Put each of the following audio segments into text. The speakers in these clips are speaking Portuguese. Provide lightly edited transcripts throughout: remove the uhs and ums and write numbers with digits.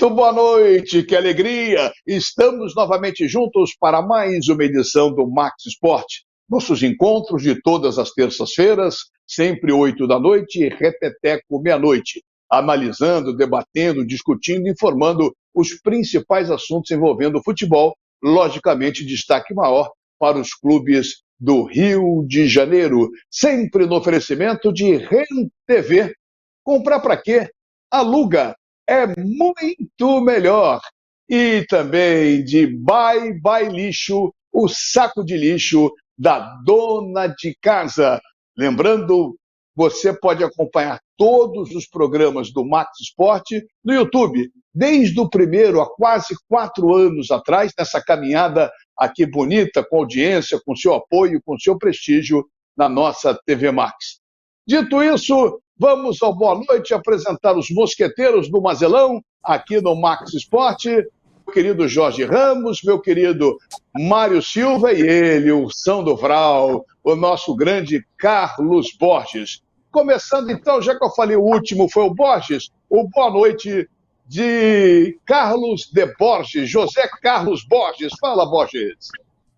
Muito boa noite, que alegria! Estamos novamente juntos para mais uma edição do Max Esporte. Nossos encontros de todas as terças-feiras, sempre 8 da noite e repeteco meia-noite, analisando, debatendo, discutindo, informando os principais assuntos envolvendo o futebol, logicamente destaque maior para os clubes do Rio de Janeiro, sempre no oferecimento de REN TV. Comprar para quê? Aluga. É muito melhor. E também de Bye Bye Lixo, o saco de lixo da dona de casa. Lembrando, você pode acompanhar todos os programas do Max Esporte no YouTube, desde o primeiro, há quase 4 anos atrás, nessa caminhada aqui bonita, com audiência, com seu apoio, com seu prestígio na nossa TV Max. Dito isso, vamos ao boa noite apresentar os mosqueteiros do Mazelão, aqui no Max Esporte. Meu querido Jorge Ramos, meu querido Mário Silva e ele, o São do Vral, o nosso grande Carlos Borges. Começando então, já que eu falei o último foi o Borges, o boa noite de Carlos de Borges, José Carlos Borges. Fala, Borges.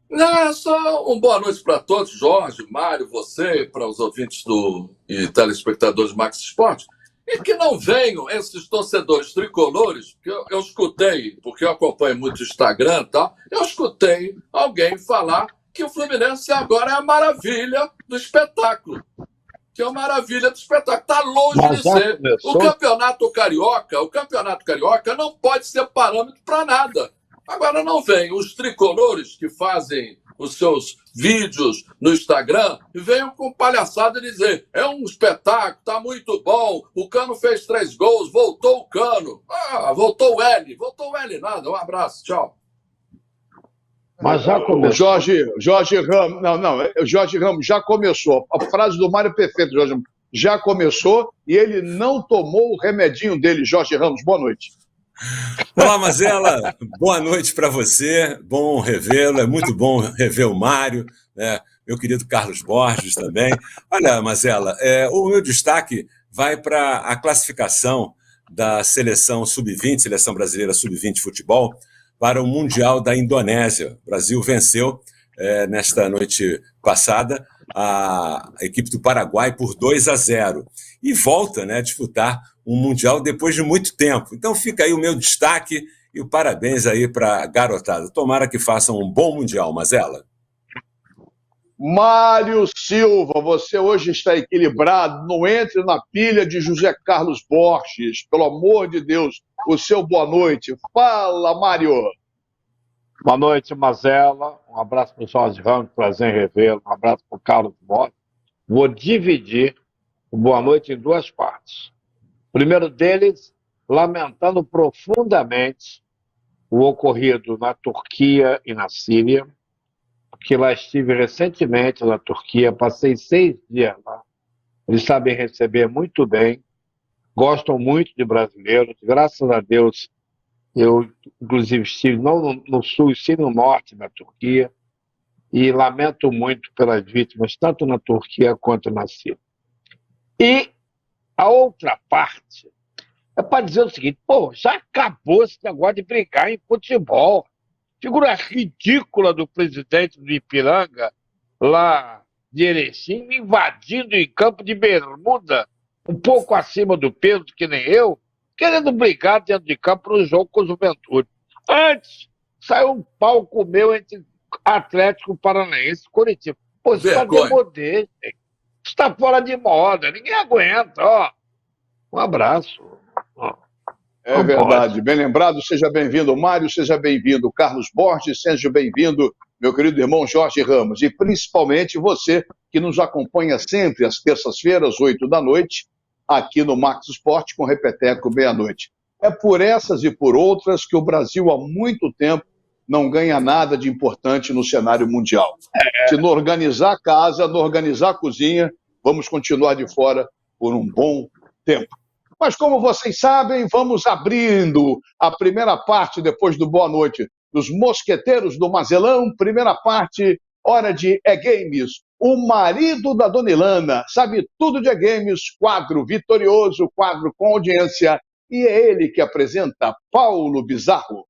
Não, é só uma boa noite para todos, Jorge, Mário, você, para os ouvintes e telespectadores do Max Esporte, e que não venham esses torcedores tricolores, que eu escutei, porque eu acompanho muito o Instagram e tal, eu escutei alguém falar que o Fluminense agora é a maravilha do espetáculo. Que é a maravilha do espetáculo. Está longe de ser. O Campeonato Carioca não pode ser parâmetro para nada. Agora não vem os tricolores que fazem os seus vídeos no Instagram e venham com palhaçada e dizer é um espetáculo, está muito bom, o Cano fez 3 gols, voltou o Cano. Voltou o L nada, um abraço, tchau. Mas já começou. Jorge Ramos, Jorge Ramos já começou. A frase do Mário é perfeita, Jorge Ramos. Já começou e ele não tomou o remedinho dele, Jorge Ramos. Boa noite. Olá, Mazela, boa noite para você, bom revê-lo, é muito bom rever o Mário, né? Meu querido Carlos Borges também. Olha, Mazela, o meu destaque vai para a classificação da seleção sub-20, seleção brasileira sub-20 de futebol, para o Mundial da Indonésia. O Brasil venceu nesta noite passada a equipe do Paraguai por 2-0 e volta, né, a disputar um Mundial depois de muito tempo. Então fica aí o meu destaque e o parabéns aí para a garotada. Tomara que façam um bom Mundial, Mazela. Mário Silva, você hoje está equilibrado, não entre na pilha de José Carlos Borges, pelo amor de Deus, o seu boa noite. Fala, Mário. Boa noite, Mazela. Um abraço para o Jorge Ramos, prazer em revê-lo. Um abraço para o Carlos Borges. Vou dividir o boa noite em 2 partes. O primeiro deles, lamentando profundamente o ocorrido na Turquia e na Síria, porque lá estive recentemente na Turquia, passei 6 dias lá. Eles sabem receber muito bem, gostam muito de brasileiros, graças a Deus. Eu, inclusive, estive não no sul, e sim no norte da Turquia, e lamento muito pelas vítimas, tanto na Turquia quanto na Síria. E a outra parte é para dizer o seguinte, já acabou esse negócio de brigar em futebol. Figura ridícula do presidente do Ipiranga, lá de Erechim, invadindo em campo de bermuda, um pouco acima do peso, que nem eu, querendo brigar dentro de campo no jogo com o Juventude. Antes, saiu um palco meu entre Atlético Paranaense e Coritiba. Isso está demodê, está fora de moda, ninguém aguenta, Um abraço. É verdade, bem lembrado, seja bem-vindo, Mário, seja bem-vindo, Carlos Borges, seja bem-vindo, meu querido irmão Jorge Ramos, e principalmente você que nos acompanha sempre às terças-feiras, 8 da noite, aqui no Max Esporte, com repeteco meia-noite. É por essas e por outras que o Brasil há muito tempo não ganha nada de importante no cenário mundial. Se não organizar a casa, não organizar a cozinha, vamos continuar de fora por um bom tempo. Mas como vocês sabem, vamos abrindo a primeira parte, depois do boa noite, dos Mosqueteiros do Mazelão. Primeira parte, hora de E-Games. O marido da Dona Ilana sabe tudo de E-Games, quadro vitorioso, quadro com audiência e é ele que apresenta Paulo Bizarro.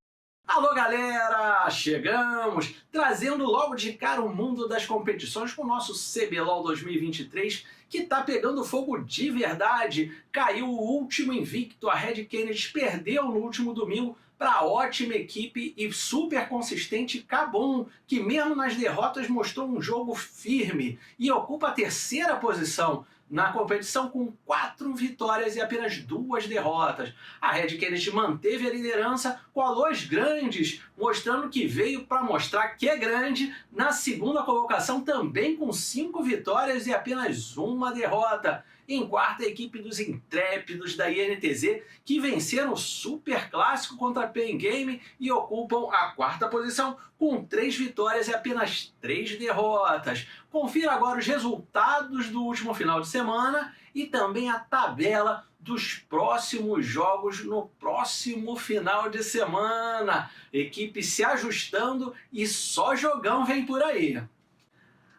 Alô, galera! Chegamos trazendo logo de cara o mundo das competições com o nosso CBLOL 2023, que tá pegando fogo de verdade. Caiu o último invicto, a Red Kennedy perdeu no último domingo para a ótima equipe e super consistente KABUM, que mesmo nas derrotas mostrou um jogo firme e ocupa a terceira posição na competição com 4 vitórias e apenas 2 derrotas. A Red Kennedy manteve a liderança com a Los Grandes, mostrando que veio para mostrar que é grande, na segunda colocação também com 5 vitórias e apenas 1 derrota. Em quarta, a equipe dos intrépidos da INTZ, que venceram o Super Clássico contra a Pain Game e ocupam a 4ª posição com 3 vitórias e apenas 3 derrotas. Confira agora os resultados do último final de semana e também a tabela dos próximos jogos no próximo final de semana. Equipe se ajustando e só jogão vem por aí.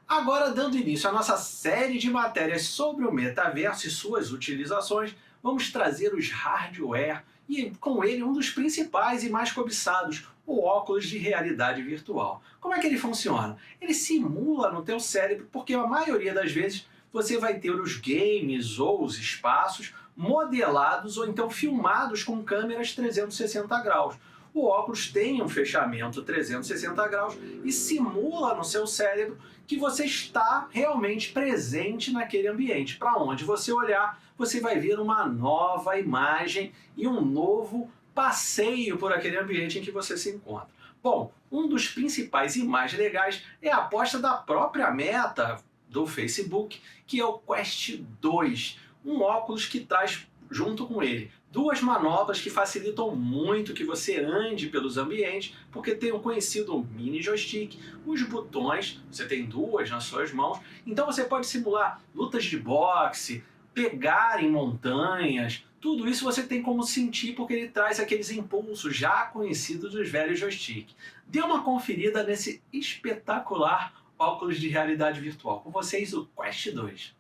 Agora, dando início à nossa série de matérias sobre o metaverso e suas utilizações, vamos trazer os hardware e, com ele, um dos principais e mais cobiçados, o óculos de realidade virtual. Como é que ele funciona? Ele simula no teu cérebro, porque a maioria das vezes você vai ter os games ou os espaços modelados ou então filmados com câmeras 360 graus. O óculos tem um fechamento 360 graus e simula no seu cérebro que você está realmente presente naquele ambiente. Para onde você olhar, você vai ver uma nova imagem e um novo passeio por aquele ambiente em que você se encontra. Bom, um dos principais e mais legais é a aposta da própria Meta, do Facebook, que é o Quest 2, um óculos que traz junto com ele 2 manobras que facilitam muito que você ande pelos ambientes, porque tem o conhecido mini joystick, os botões, você tem 2 nas suas mãos, então você pode simular lutas de boxe, pegar em montanhas, tudo isso você tem como sentir porque ele traz aqueles impulsos já conhecidos dos velhos joystick. Dê uma conferida nesse espetacular óculos de realidade virtual. Com vocês, o Quest 2.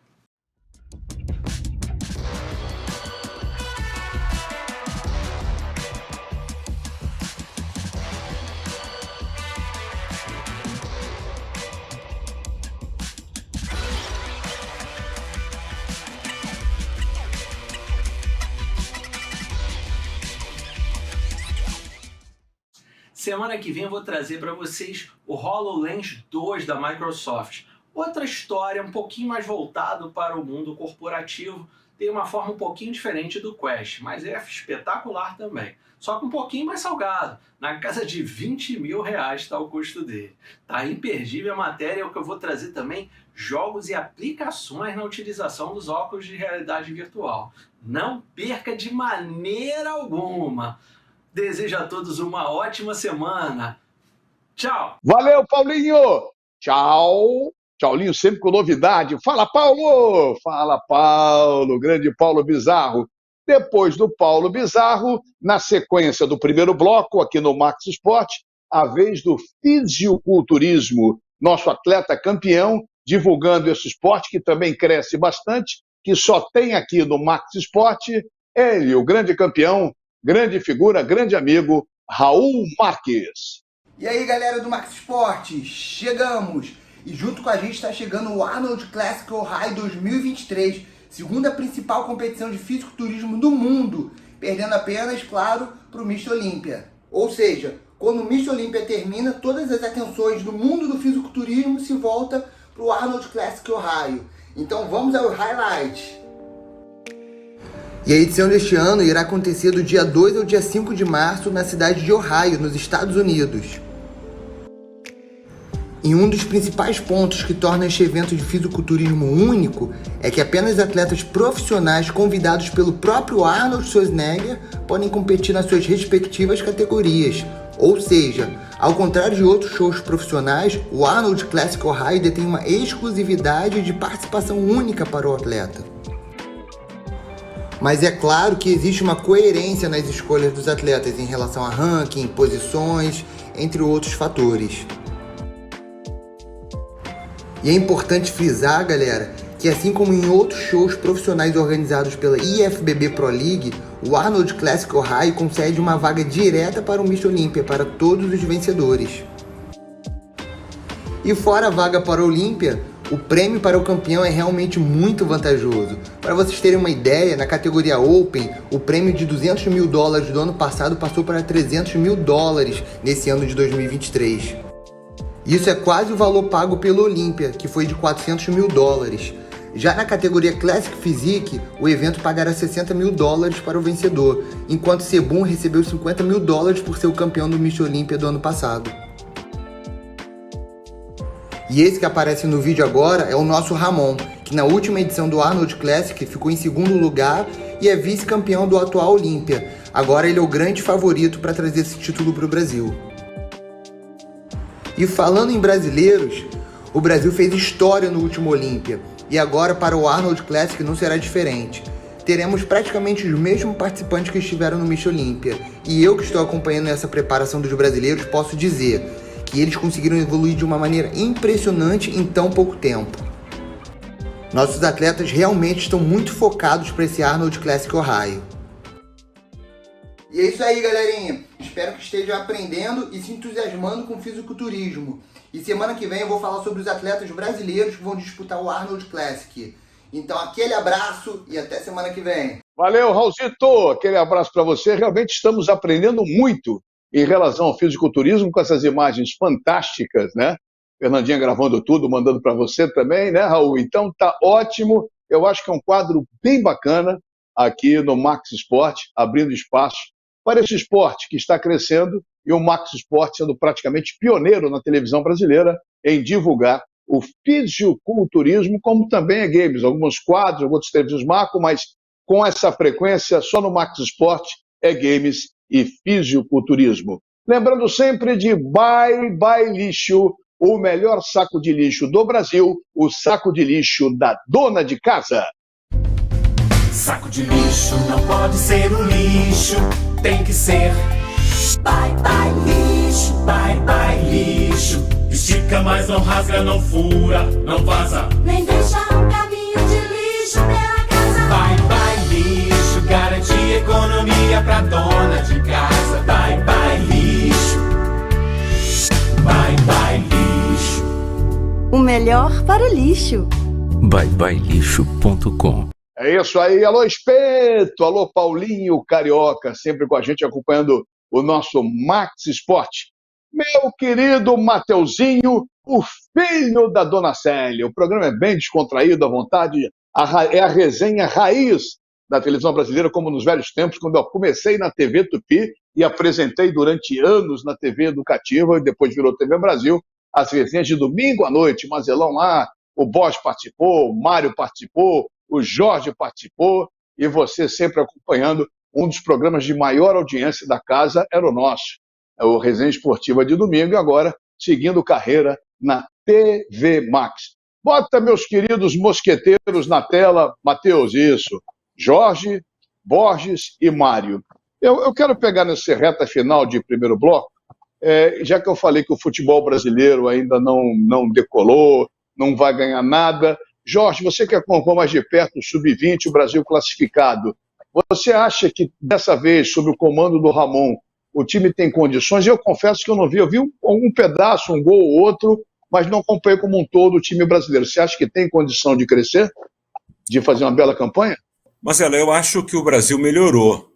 Semana que vem eu vou trazer para vocês o HoloLens 2 da Microsoft. Outra história um pouquinho mais voltado para o mundo corporativo, tem uma forma um pouquinho diferente do Quest, mas é espetacular também. Só que um pouquinho mais salgado, na casa de R$20 mil está o custo dele. Tá imperdível a matéria, que eu vou trazer também jogos e aplicações na utilização dos óculos de realidade virtual. Não perca de maneira alguma! Desejo a todos uma ótima semana. Tchau! Valeu, Paulinho! Tchau! Tchaulinho sempre com novidade. Fala, Paulo! Fala, Paulo! Grande Paulo Bizarro. Depois do Paulo Bizarro, na sequência do primeiro bloco, aqui no Max Sport, a vez do fisiculturismo, nosso atleta campeão, divulgando esse esporte que também cresce bastante, que só tem aqui no Max Sport, ele, o grande campeão, grande figura, grande amigo, Raul Marques. E aí, galera do Max Sport, chegamos! E junto com a gente está chegando o Arnold Classic Ohio 2023, segunda principal competição de fisiculturismo do mundo, perdendo apenas, claro, para o Mr. Olympia. Ou seja, quando o Mr. Olympia termina, todas as atenções do mundo do fisiculturismo se voltam para o Arnold Classic Ohio. Então vamos ao highlight. E a edição deste ano irá acontecer do dia 2 ao dia 5 de março na cidade de Ohio, nos Estados Unidos. E um dos principais pontos que torna este evento de fisiculturismo único é que apenas atletas profissionais convidados pelo próprio Arnold Schwarzenegger podem competir nas suas respectivas categorias. Ou seja, ao contrário de outros shows profissionais, o Arnold Classic Ohio detém uma exclusividade de participação única para o atleta. Mas é claro que existe uma coerência nas escolhas dos atletas em relação a ranking, posições, entre outros fatores. E é importante frisar, galera, que assim como em outros shows profissionais organizados pela IFBB Pro League, o Arnold Classic Ohio concede uma vaga direta para o Miss Olímpia para todos os vencedores. E fora a vaga para a Olímpia, o prêmio para o campeão é realmente muito vantajoso. Para vocês terem uma ideia, na categoria Open, o prêmio de $200 mil do ano passado passou para $300 mil nesse ano de 2023. Isso é quase o valor pago pela Olímpia, que foi de $400 mil. Já na categoria Classic Physique, o evento pagará $60 mil para o vencedor, enquanto Sebum recebeu $50 mil por ser o campeão do Miss Olímpia do ano passado. E esse que aparece no vídeo agora é o nosso Ramon, que na última edição do Arnold Classic ficou em segundo lugar e é vice-campeão do atual Olímpia. Agora ele é o grande favorito para trazer esse título para o Brasil. E falando em brasileiros, o Brasil fez história no último Olímpia, e agora para o Arnold Classic não será diferente. Teremos praticamente os mesmos participantes que estiveram no Miss Olímpia, e eu que estou acompanhando essa preparação dos brasileiros posso dizer que eles conseguiram evoluir de uma maneira impressionante em tão pouco tempo. Nossos atletas realmente estão muito focados para esse Arnold Classic Ohio. E é isso aí, galerinha. Espero que estejam aprendendo e se entusiasmando com o fisiculturismo. E semana que vem eu vou falar sobre os atletas brasileiros que vão disputar o Arnold Classic. Então, aquele abraço e até semana que vem. Valeu, Raulzito. Aquele abraço para você. Realmente estamos aprendendo muito em relação ao fisiculturismo com essas imagens fantásticas, né? Fernandinha gravando tudo, mandando para você também, né, Raul? Então tá ótimo. Eu acho que é um quadro bem bacana aqui no Max Sport, abrindo espaço para esse esporte que está crescendo e o Max Sport sendo praticamente pioneiro na televisão brasileira em divulgar o fisiculturismo, como também é games. Alguns quadros, outros televisões marcam, mas com essa frequência, só no Max Sport é games e fisiculturismo. Lembrando sempre de Bye Bye Lixo, o melhor saco de lixo do Brasil, o saco de lixo da dona de casa. Saco de lixo não pode ser um lixo, tem que ser Bye Bye Lixo, Bye Bye Lixo. Estica, mas não rasga, não fura, não vaza, nem deixa um caminho de lixo pela casa. Bye Bye Lixo, garante economia pra dona de casa. Bye Bye Lixo, Bye Bye Lixo. O melhor para o lixo. byebyelixo.com. É isso aí, alô Espeto, alô Paulinho Carioca, sempre com a gente acompanhando o nosso Max Sport. Meu querido Mateuzinho, o filho da Dona Célia. O programa é bem descontraído, à vontade, é a resenha raiz da televisão brasileira, como nos velhos tempos, quando eu comecei na TV Tupi e apresentei durante anos na TV Educativa e depois virou TV Brasil, as resenhas de domingo à noite, Mazelão lá, o Bosch participou, o Mário participou, o Jorge participou, e você sempre acompanhando. Um dos programas de maior audiência da casa era o nosso, o Resenha Esportiva de domingo, e agora seguindo carreira na TV Max. Bota, meus queridos mosqueteiros, na tela. Matheus, isso. Jorge, Borges e Mário. Eu quero pegar nessa reta final de primeiro bloco, já que eu falei que o futebol brasileiro ainda não decolou, não vai ganhar nada. Jorge, você que acompanha mais de perto o Sub-20, o Brasil classificado, você acha que dessa vez, sob o comando do Ramon, o time tem condições? Eu confesso que eu não vi, eu vi um pedaço, um gol ou outro, mas não acompanhei como um todo o time brasileiro. Você acha que tem condição de crescer? De fazer uma bela campanha? Marcelo, eu acho que o Brasil melhorou.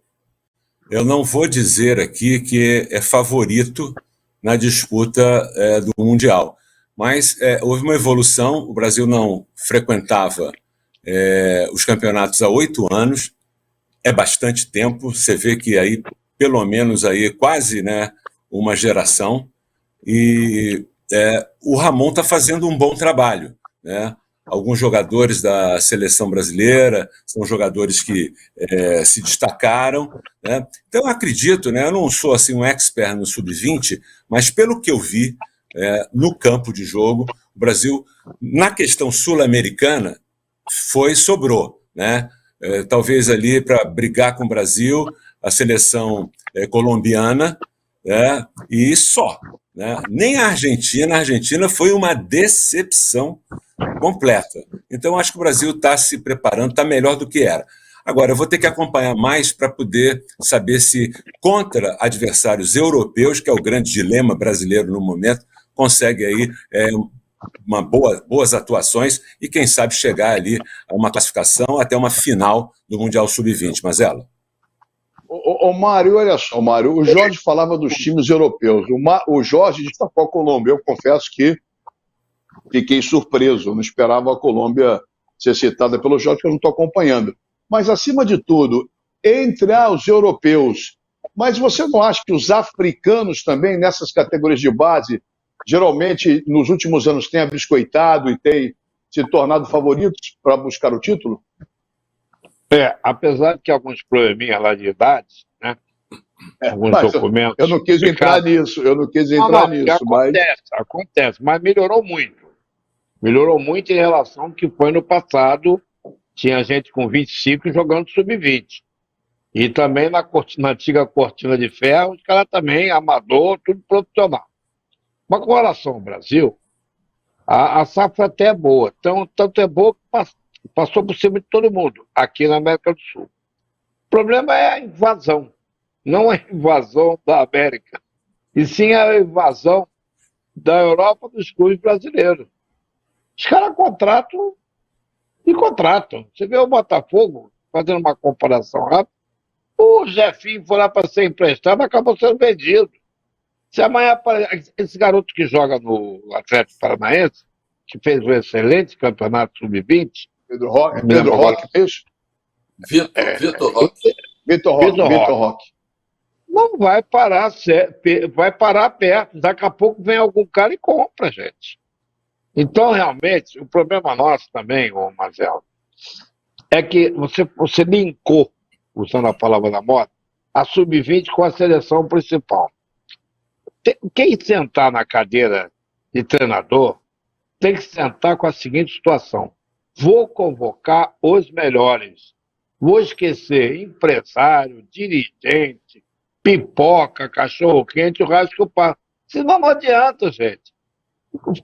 Eu não vou dizer aqui que é favorito na disputa do Mundial, mas houve uma evolução. O Brasil não frequentava os campeonatos há 8 anos, é bastante tempo. Você vê que aí, pelo menos aí, quase, né, uma geração, e o Ramon está fazendo um bom trabalho, né? Alguns jogadores da seleção brasileira são jogadores que se destacaram, né? Então eu acredito, né, eu não sou assim um expert no Sub-20, mas pelo que eu vi no campo de jogo, o Brasil, na questão sul-americana, sobrou, né? Talvez ali para brigar com o Brasil, a seleção colombiana, e só, né? Nem a Argentina foi uma decepção completa. Então, acho que o Brasil está se preparando, está melhor do que era. Agora, eu vou ter que acompanhar mais para poder saber se, contra adversários europeus, que é o grande dilema brasileiro no momento, consegue aí boas atuações e, quem sabe, chegar ali a uma classificação até uma final do Mundial Sub-20. Mazela. Ô, Mário, olha só, Mário, o Jorge falava dos times europeus. O Jorge destacou a Colômbia. Eu confesso que fiquei surpreso, não esperava a Colômbia ser citada pelo Jorge, que eu não estou acompanhando. Mas, acima de tudo, entre os europeus, mas você não acha que os africanos também, nessas categorias de base, geralmente, nos últimos anos, têm abiscoitado e têm se tornado favoritos para buscar o título? Apesar de que alguns probleminhas lá de idade, né? Alguns documentos. Eu não quis entrar nisso, mas. Acontece, mas melhorou muito. Melhorou muito em relação ao que foi no passado. Tinha gente com 25 jogando sub-20. E também na antiga cortina de ferro, os caras também, amador, tudo profissional. Mas com relação ao Brasil, a safra até é boa. Tanto é boa que passou por cima de todo mundo, aqui na América do Sul. O problema é a invasão. Não a invasão da América, e sim a invasão da Europa dos clubes brasileiros. Os caras contratam e contratam. Você vê o Botafogo, fazendo uma comparação rápida, o Jefinho foi lá para ser emprestado, acabou sendo vendido. Se amanhã esse garoto que joga no Atlético Paranaense, que fez um excelente campeonato sub-20, Pedro Roque, isso? Vitor Roque. Não vai parar, vai parar perto. Daqui a pouco vem algum cara e compra, gente. Então, realmente, o problema nosso também, ô Marcelo, é que você linkou, usando a palavra da moda, a sub-20 com a seleção principal. Quem sentar na cadeira de treinador tem que sentar com a seguinte situação: vou convocar os melhores, vou esquecer empresário, dirigente, pipoca, cachorro-quente, o resto que eu passo. Senão não adianta, gente.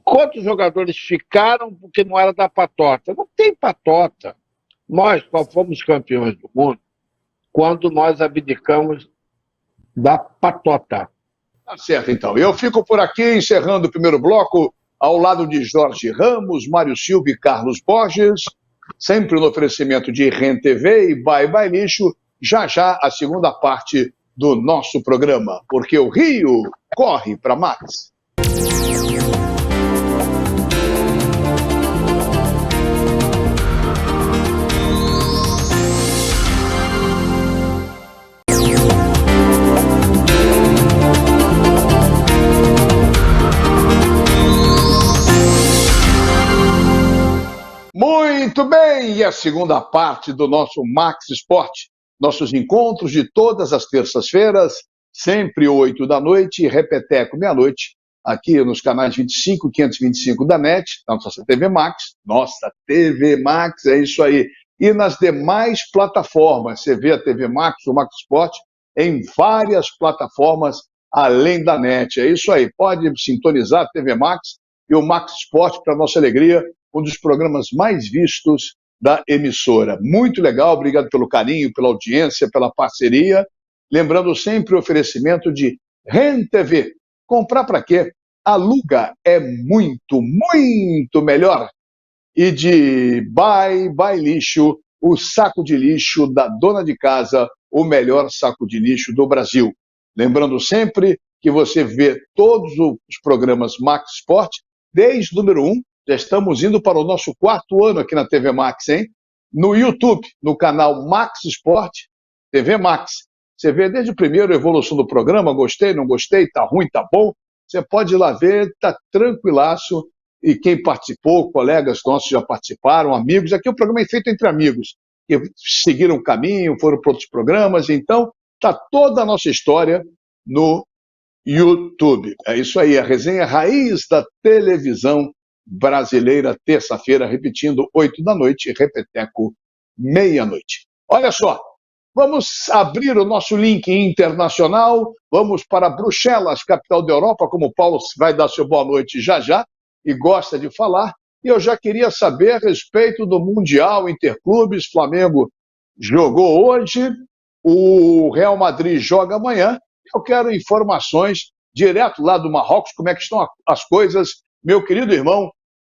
Quantos jogadores ficaram porque não era da patota? Não tem patota. Nós só fomos campeões do mundo quando nós abdicamos da patota. Tá certo, então. Eu fico por aqui, encerrando o primeiro bloco, ao lado de Jorge Ramos, Mário Silva e Carlos Borges, sempre no oferecimento de REN TV e Bye Bye Lixo. Já a segunda parte do nosso programa, porque o Rio corre para Max. Muito bem, e a segunda parte do nosso Max Esporte, nossos encontros de todas as terças-feiras, sempre 8 da noite, repeteco meia-noite, aqui nos canais 25 e 525 da NET, na nossa TV Max, é isso aí. E nas demais plataformas, você vê a TV Max, o Max Esporte, em várias plataformas além da NET, é isso aí. Pode sintonizar a TV Max e o Max Esporte, para nossa alegria, um dos programas mais vistos da emissora. Muito legal, obrigado pelo carinho, pela audiência, pela parceria. Lembrando sempre o oferecimento de REN TV. Comprar para quê? Aluga é muito, muito melhor. E de Bye Bye Lixo, o saco de lixo da dona de casa, o melhor saco de lixo do Brasil. Lembrando sempre que você vê todos os programas Max Sport, desde o número 1, já estamos indo para o nosso 4º ano aqui na TV Max, hein? No YouTube, no canal Max Sport, TV Max. Você vê desde o primeiro a evolução do programa, gostei, não gostei, tá ruim, tá bom. Você pode ir lá ver, tá tranquilaço. E quem participou, colegas nossos já participaram, amigos. Aqui o programa é feito entre amigos, que seguiram o caminho, foram para outros programas. Então, tá toda a nossa história no YouTube. É isso aí, a resenha raiz da televisão brasileira, terça-feira, repetindo, 8 da noite, repeteco, meia-noite. Olha só, vamos abrir o nosso link internacional, vamos para Bruxelas, capital da Europa, como o Paulo vai dar seu boa noite já, e gosta de falar, e eu já queria saber a respeito do Mundial Interclubes. Flamengo jogou hoje, o Real Madrid joga amanhã. Eu quero informações direto lá do Marrocos, como é que estão as coisas, meu querido irmão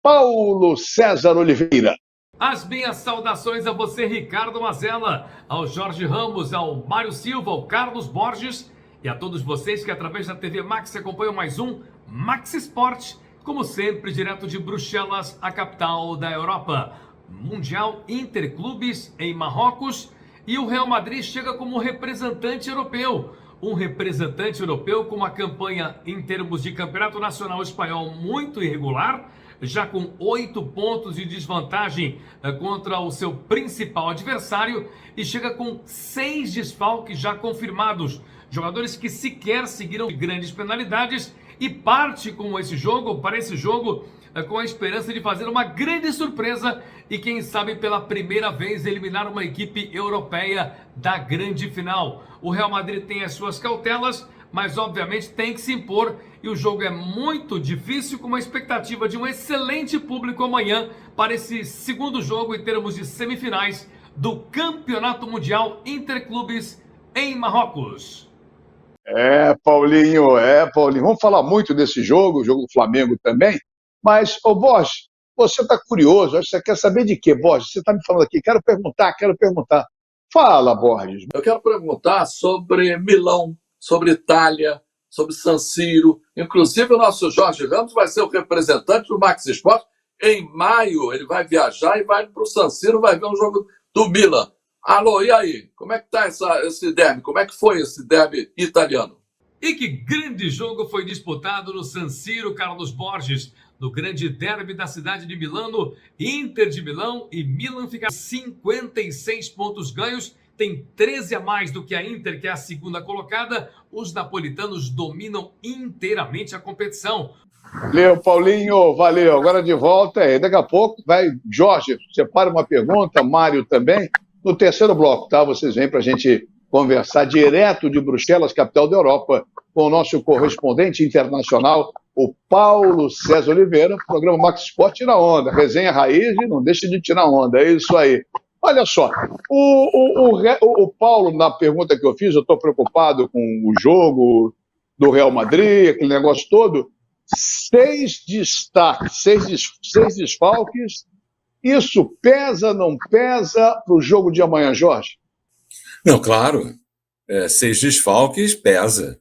Paulo César Oliveira. As minhas saudações a você, Ricardo Mazella, ao Jorge Ramos, ao Mário Silva, ao Carlos Borges e a todos vocês que através da TV Max acompanham mais um Max Sport, como sempre, direto de Bruxelas, a capital da Europa. Mundial Interclubes em Marrocos, e o Real Madrid chega como representante europeu. Um representante europeu com uma campanha em termos de campeonato nacional espanhol muito irregular, já com 8 pontos de desvantagem contra o seu principal adversário, e chega com 6 desfalques já confirmados, jogadores que sequer seguiram grandes penalidades, e parte para esse jogo com a esperança de fazer uma grande surpresa e quem sabe pela primeira vez eliminar uma equipe europeia da grande final. O Real Madrid tem as suas cautelas, mas obviamente tem que se impor, e o jogo é muito difícil, com uma expectativa de um excelente público amanhã para esse segundo jogo em termos de semifinais do Campeonato Mundial Interclubes em Marrocos. Paulinho. Vamos falar muito desse jogo, o jogo do Flamengo também, mas, Borges, você está curioso, você quer saber de quê, Borges? Você está me falando aqui, quero perguntar. Fala, Borges. Eu quero perguntar sobre Milão, sobre Itália, sobre San Siro. Inclusive, o nosso Jorge Ramos vai ser o representante do Max Sport. Em maio, ele vai viajar e vai para o San Siro, vai ver um jogo do Milan. Alô, e aí? Como é que está esse derby? Como é que foi esse derby italiano? E que grande jogo foi disputado no San Siro, Carlos Borges, no grande derby da cidade de Milano. Inter de Milão e Milan fica 56 pontos ganhos, tem 13 a mais do que a Inter, que é a segunda colocada. Os napolitanos dominam inteiramente a competição. Valeu, Paulinho, valeu. Agora de volta, daqui a pouco vai, Jorge, separa uma pergunta, Mário também, no terceiro bloco, tá? Vocês vêm para a gente conversar direto de Bruxelas, capital da Europa, com o nosso correspondente internacional, o Paulo César Oliveira. O programa Max Sport tira onda, resenha raiz e não deixa de tirar onda, é isso aí. Olha só, o Paulo, na pergunta que eu fiz, eu estou preocupado com o jogo do Real Madrid, aquele negócio todo, 6 destaques, 6 desfalques, isso pesa, não pesa para o jogo de amanhã, Jorge? Não, claro, 6 desfalques pesa.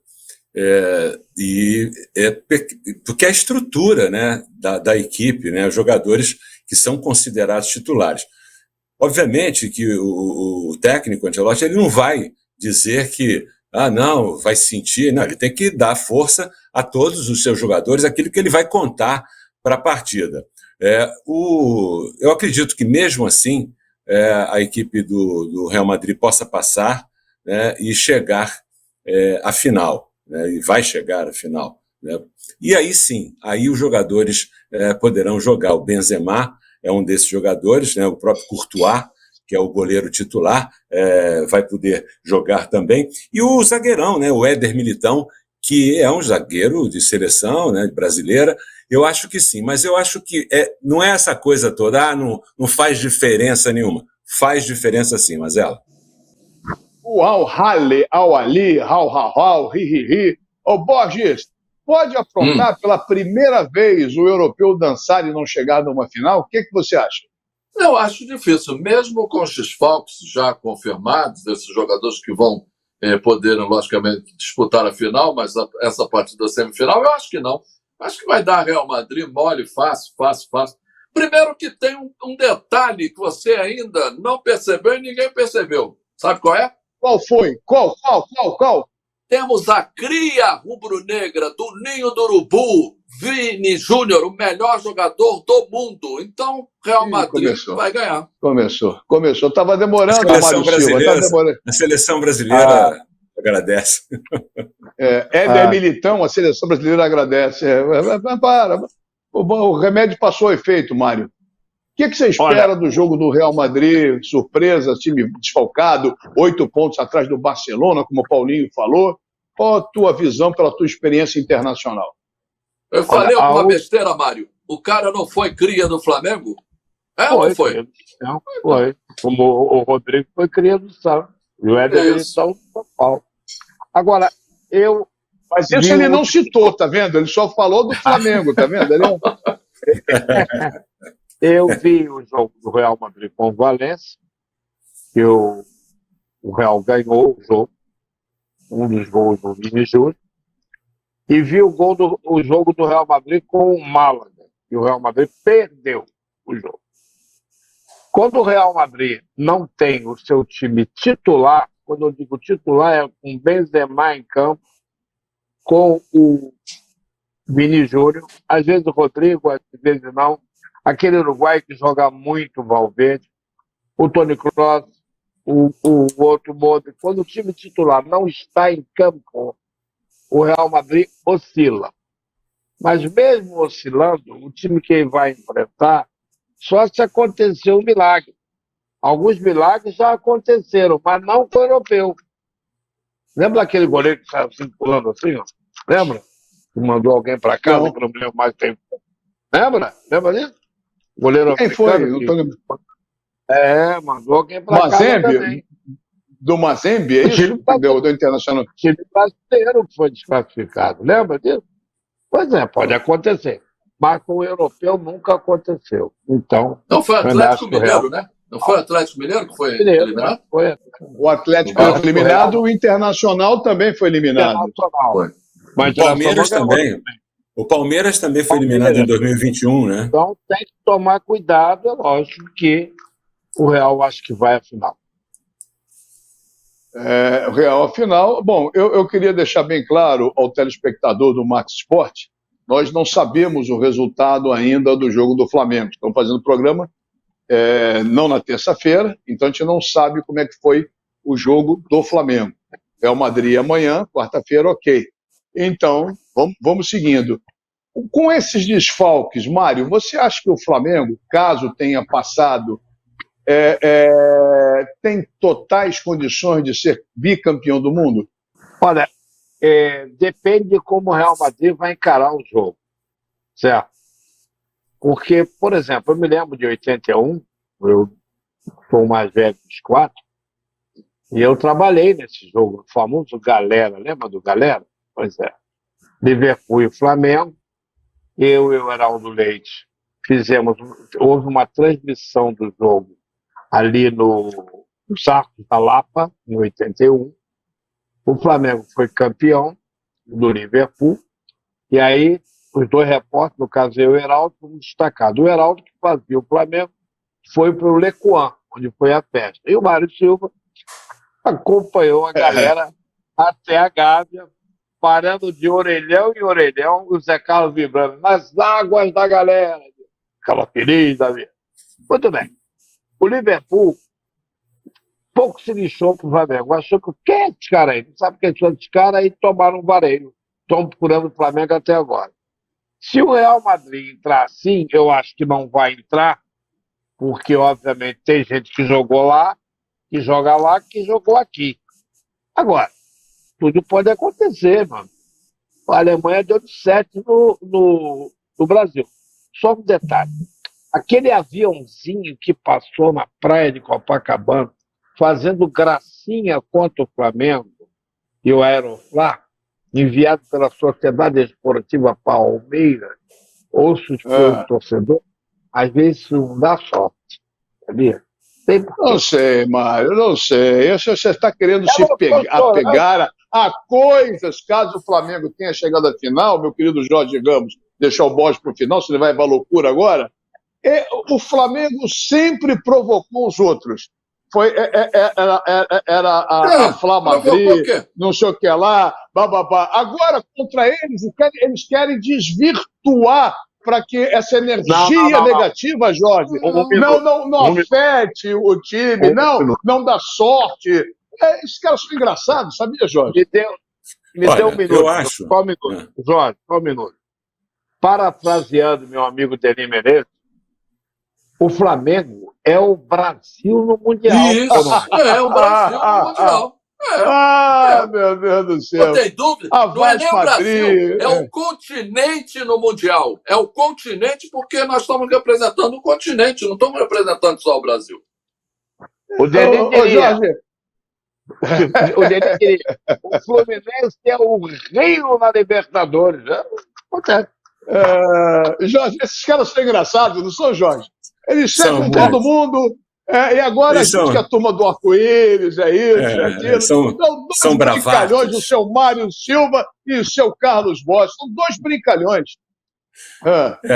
Porque a estrutura, né, da equipe, né, os jogadores que são considerados titulares. Obviamente que o técnico Ancelotti, ele não vai dizer que não, vai sentir, não, ele tem que dar força a todos os seus jogadores, aquilo que ele vai contar para a partida. Eu acredito que mesmo assim a equipe do Real Madrid possa passar, né, e chegar à final, né, e vai chegar à final, né? E aí sim, aí os jogadores poderão jogar. O Benzema é um desses jogadores, né, o próprio Courtois, que é o goleiro titular, vai poder jogar também. E o zagueirão, né, o Éder Militão, que é um zagueiro de seleção, né, brasileira. Eu acho que sim, mas eu acho que não é essa coisa toda, não faz diferença nenhuma. Faz diferença sim, Mazella. O Al-Hali, Al-Ali, Hal-Hal, Ri-Ri-Ri. Ô, Borges, pode afrontar pela primeira vez o europeu dançar e não chegar numa final? O que você acha? Eu acho difícil, mesmo com os desfalques já confirmados, desses jogadores que vão poder, logicamente, disputar a final, mas essa partida semifinal, eu acho que não. Acho que vai dar Real Madrid mole, fácil. Primeiro que tem um detalhe que você ainda não percebeu e ninguém percebeu. Sabe qual é? Qual foi? Qual? Temos a cria rubro-negra do Ninho do Urubu, Vini Júnior, o melhor jogador do mundo. Então, Real Madrid vai ganhar. Começou. Estava demorando, a seleção brasileira agradece. Éder Militão, a seleção brasileira agradece. O remédio passou efeito, Mário. O que você espera do jogo do Real Madrid? Surpresa, time desfalcado, 8 pontos atrás do Barcelona, como o Paulinho falou. Qual a tua visão pela tua experiência internacional? Eu falei alguma besteira, Mário? O cara não foi cria do Flamengo? É ou não foi? cria do Santos, foi. Como o Rodrigo foi cria do Santos. E o Éder Isso. Militão do São Paulo. Agora, eu Mas isso vi ele um- não citou, tá vendo? Ele só falou do Flamengo, tá vendo? Ele é um- Eu vi o jogo do Real Madrid com o Valência, que o Real ganhou o jogo, um dos gols do Vini Júnior, e vi o jogo do Real Madrid com o Málaga, e o Real Madrid perdeu o jogo. Quando o Real Madrid não tem o seu time titular, quando eu digo titular, é com Benzema em campo, com o Vini Júnior, às vezes o Rodrigo, às vezes não, aquele uruguai que joga muito Valverde, o Toni Kroos, o outro Modric. Quando o time titular não está em campo, o Real Madrid oscila. Mas mesmo oscilando, o time que ele vai enfrentar, só se acontecer um milagre. Alguns milagres já aconteceram, mas não com o europeu. Lembra aquele goleiro que saiu assim, pulando assim? Ó? Lembra? Que mandou alguém para casa, Não. que não me lembro mais tempo. Lembra? Lembra disso? Goleiro Quem foi? africano. Não tô lembrando. Mandou alguém para casa Mazembe? também. Do Mazembe, é O time isso? tá- Do Internacional. O time brasileiro foi desclassificado. Lembra disso? Pois é, pode acontecer. Mas com o europeu nunca aconteceu. Então, Não foi o eu Atlético acho que o Real- Mineiro, né? Não foi o Atlético Mineiro que foi Mineiro, eliminado? né? Foi O Atlético Não, foi eliminado, o Internacional também foi eliminado. Internacional. Foi. Mas O Palmeiras Internacional ganhou. também. O Palmeiras também foi eliminado em 2021, né? Então tem que tomar cuidado, é lógico que o Real acho que vai à final. O Real, afinal. Bom, eu queria deixar bem claro ao telespectador do Max Sport, nós não sabemos o resultado ainda do jogo do Flamengo. Estamos fazendo o programa não na terça-feira, então a gente não sabe como é que foi o jogo do Flamengo. Real Madrid amanhã, quarta-feira, ok. Então, vamos seguindo. Com esses desfalques, Mário, você acha que o Flamengo, caso tenha passado, tem totais condições de ser bicampeão do mundo? Olha, depende de como o Real Madrid vai encarar o jogo, certo? Porque, por exemplo, eu me lembro de 81, eu sou o mais velho dos quatro, e eu trabalhei nesse jogo, o famoso Galera, lembra do Galera? Pois é. Liverpool e Flamengo, eu e o Heraldo Leite houve uma transmissão do jogo ali nos Arcos da Lapa, em 81. O Flamengo foi campeão do Liverpool, e aí os dois repórteres, no caso eu e o Heraldo, fomos destacados. O Heraldo, que fazia o Flamengo, foi para o Lecoan, onde foi a festa. E o Mário Silva acompanhou a galera até a Gávea, parando de orelhão em orelhão, o Zé Carlos vibrando nas águas da galera. Aquela querida vida. Muito bem. O Liverpool pouco se lixou para o Flamengo. Achou que quem é esse cara aí? Não sabe quem são esses caras aí, tomaram um vareio. Estão procurando o Flamengo até agora. Se o Real Madrid entrar assim, eu acho que não vai entrar, porque, obviamente, tem gente que jogou lá, que joga lá, que jogou aqui. Agora, tudo pode acontecer, mano. A Alemanha deu de 7 no Brasil. Só um detalhe. Aquele aviãozinho que passou na praia de Copacabana, fazendo gracinha contra o Flamengo e o Aeroflá, enviado pela Sociedade Esportiva Palmeiras, ou suspeito torcedor, às vezes isso não dá sorte. Sabia? Não sei, Mário, não sei. Você está querendo se apegar a coisas, caso o Flamengo tenha chegado à final, meu querido Jorge Ramos, deixar o bode para o final, se ele vai para a loucura agora. O Flamengo sempre provocou os outros. Era a Flá Madrid, não sei o que lá, bababá. Agora, contra eles querem desvirtuar para que essa energia negativa, Jorge, não afete o time, não dá sorte. Esses caras são engraçados, sabia, Jorge? Me deu um minuto. Eu acho. Só um minuto. Jorge, só um minuto. Parafraseando meu amigo Denis Menezes, o Flamengo é o Brasil no Mundial. Isso, é o Brasil no Mundial. Meu Deus do Não céu. tem dúvida. A Não é nem o Vaz Brasil, Padri, é o continente no Mundial. É o continente porque nós estamos representando o continente, não estamos representando só o Brasil. O Denis Ô, diria, Jorge, o Denis diria, o Fluminense é o reino na Libertadores. Acontece. Jorge, esses caras são engraçados, não são, Jorge? Eles São secam muito. todo mundo, e agora Eles diz que são, a turma do arco-íris é isso, é aquilo. são São dois brincalhões, o bravatos. seu Mário Silva e o seu Carlos Bosch. São dois brincalhões.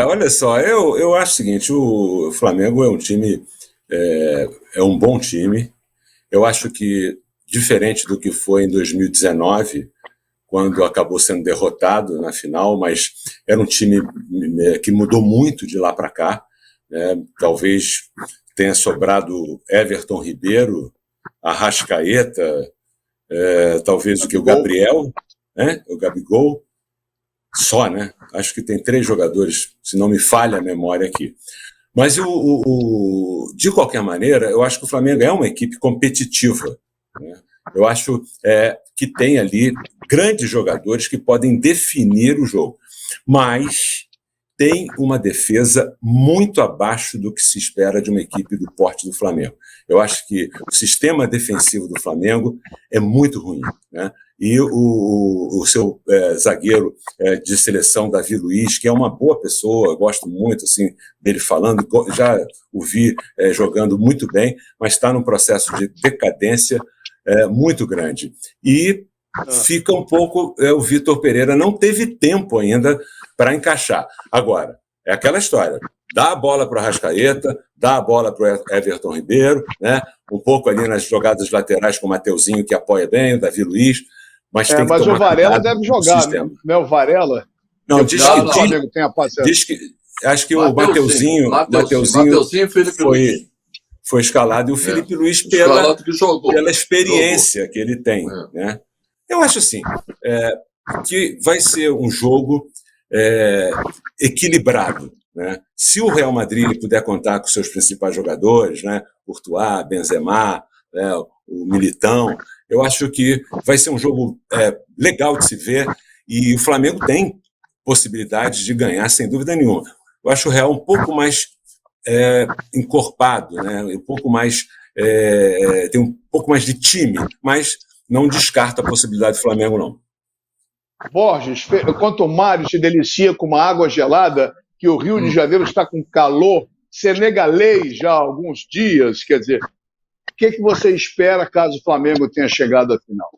Olha só, eu acho o seguinte, o Flamengo é um time, é um bom time. Eu acho que, diferente do que foi em 2019, quando acabou sendo derrotado na final, mas era um time que mudou muito de lá para cá, né? Talvez tenha sobrado Everton Ribeiro, Arrascaeta, talvez o Gabriel, né? O Gabigol, só, né? Acho que tem 3 jogadores, se não me falha a memória aqui. Mas, de qualquer maneira, eu acho que o Flamengo é uma equipe competitiva, né? Eu acho que tem ali grandes jogadores que podem definir o jogo, mas tem uma defesa muito abaixo do que se espera de uma equipe do porte do Flamengo. Eu acho que o sistema defensivo do Flamengo é muito ruim, né? E o seu zagueiro de seleção, Davi Luiz, que é uma boa pessoa, gosto muito assim, dele falando, já o vi jogando muito bem, mas está num processo de decadência muito grande. E fica um pouco... o Vitor Pereira não teve tempo ainda para encaixar. Agora, é aquela história, dá a bola para o Arrascaeta, dá a bola para o Everton Ribeiro, né? Um pouco ali nas jogadas laterais com o Mateuzinho, que apoia bem, o Davi Luiz, mas tem que Mas tomar o Varela cuidado deve no jogar, sistema. né? O Varela, Não, diz o que, Flamengo tem a paciência. diz que acho que o Mateuzinho Mateuzinho e Felipe Luiz. foi escalado, e o Felipe Luiz Escalado que jogou. pela experiência que ele tem, né? Eu acho assim, que vai ser um jogo equilibrado, né? Se o Real Madrid puder contar com seus principais jogadores, né? Courtois, Benzema, né? O Militão, eu acho que vai ser um jogo legal de se ver, e o Flamengo tem possibilidades de ganhar, sem dúvida nenhuma. Eu acho o Real um pouco mais encorpado, né? Um pouco mais, tem um pouco mais de time, mas não descarta a possibilidade do Flamengo, não. Borges, enquanto o Mário se delicia com uma água gelada, que o Rio de Janeiro está com calor senegalês já há alguns dias, quer dizer, o que você espera caso o Flamengo tenha chegado à final?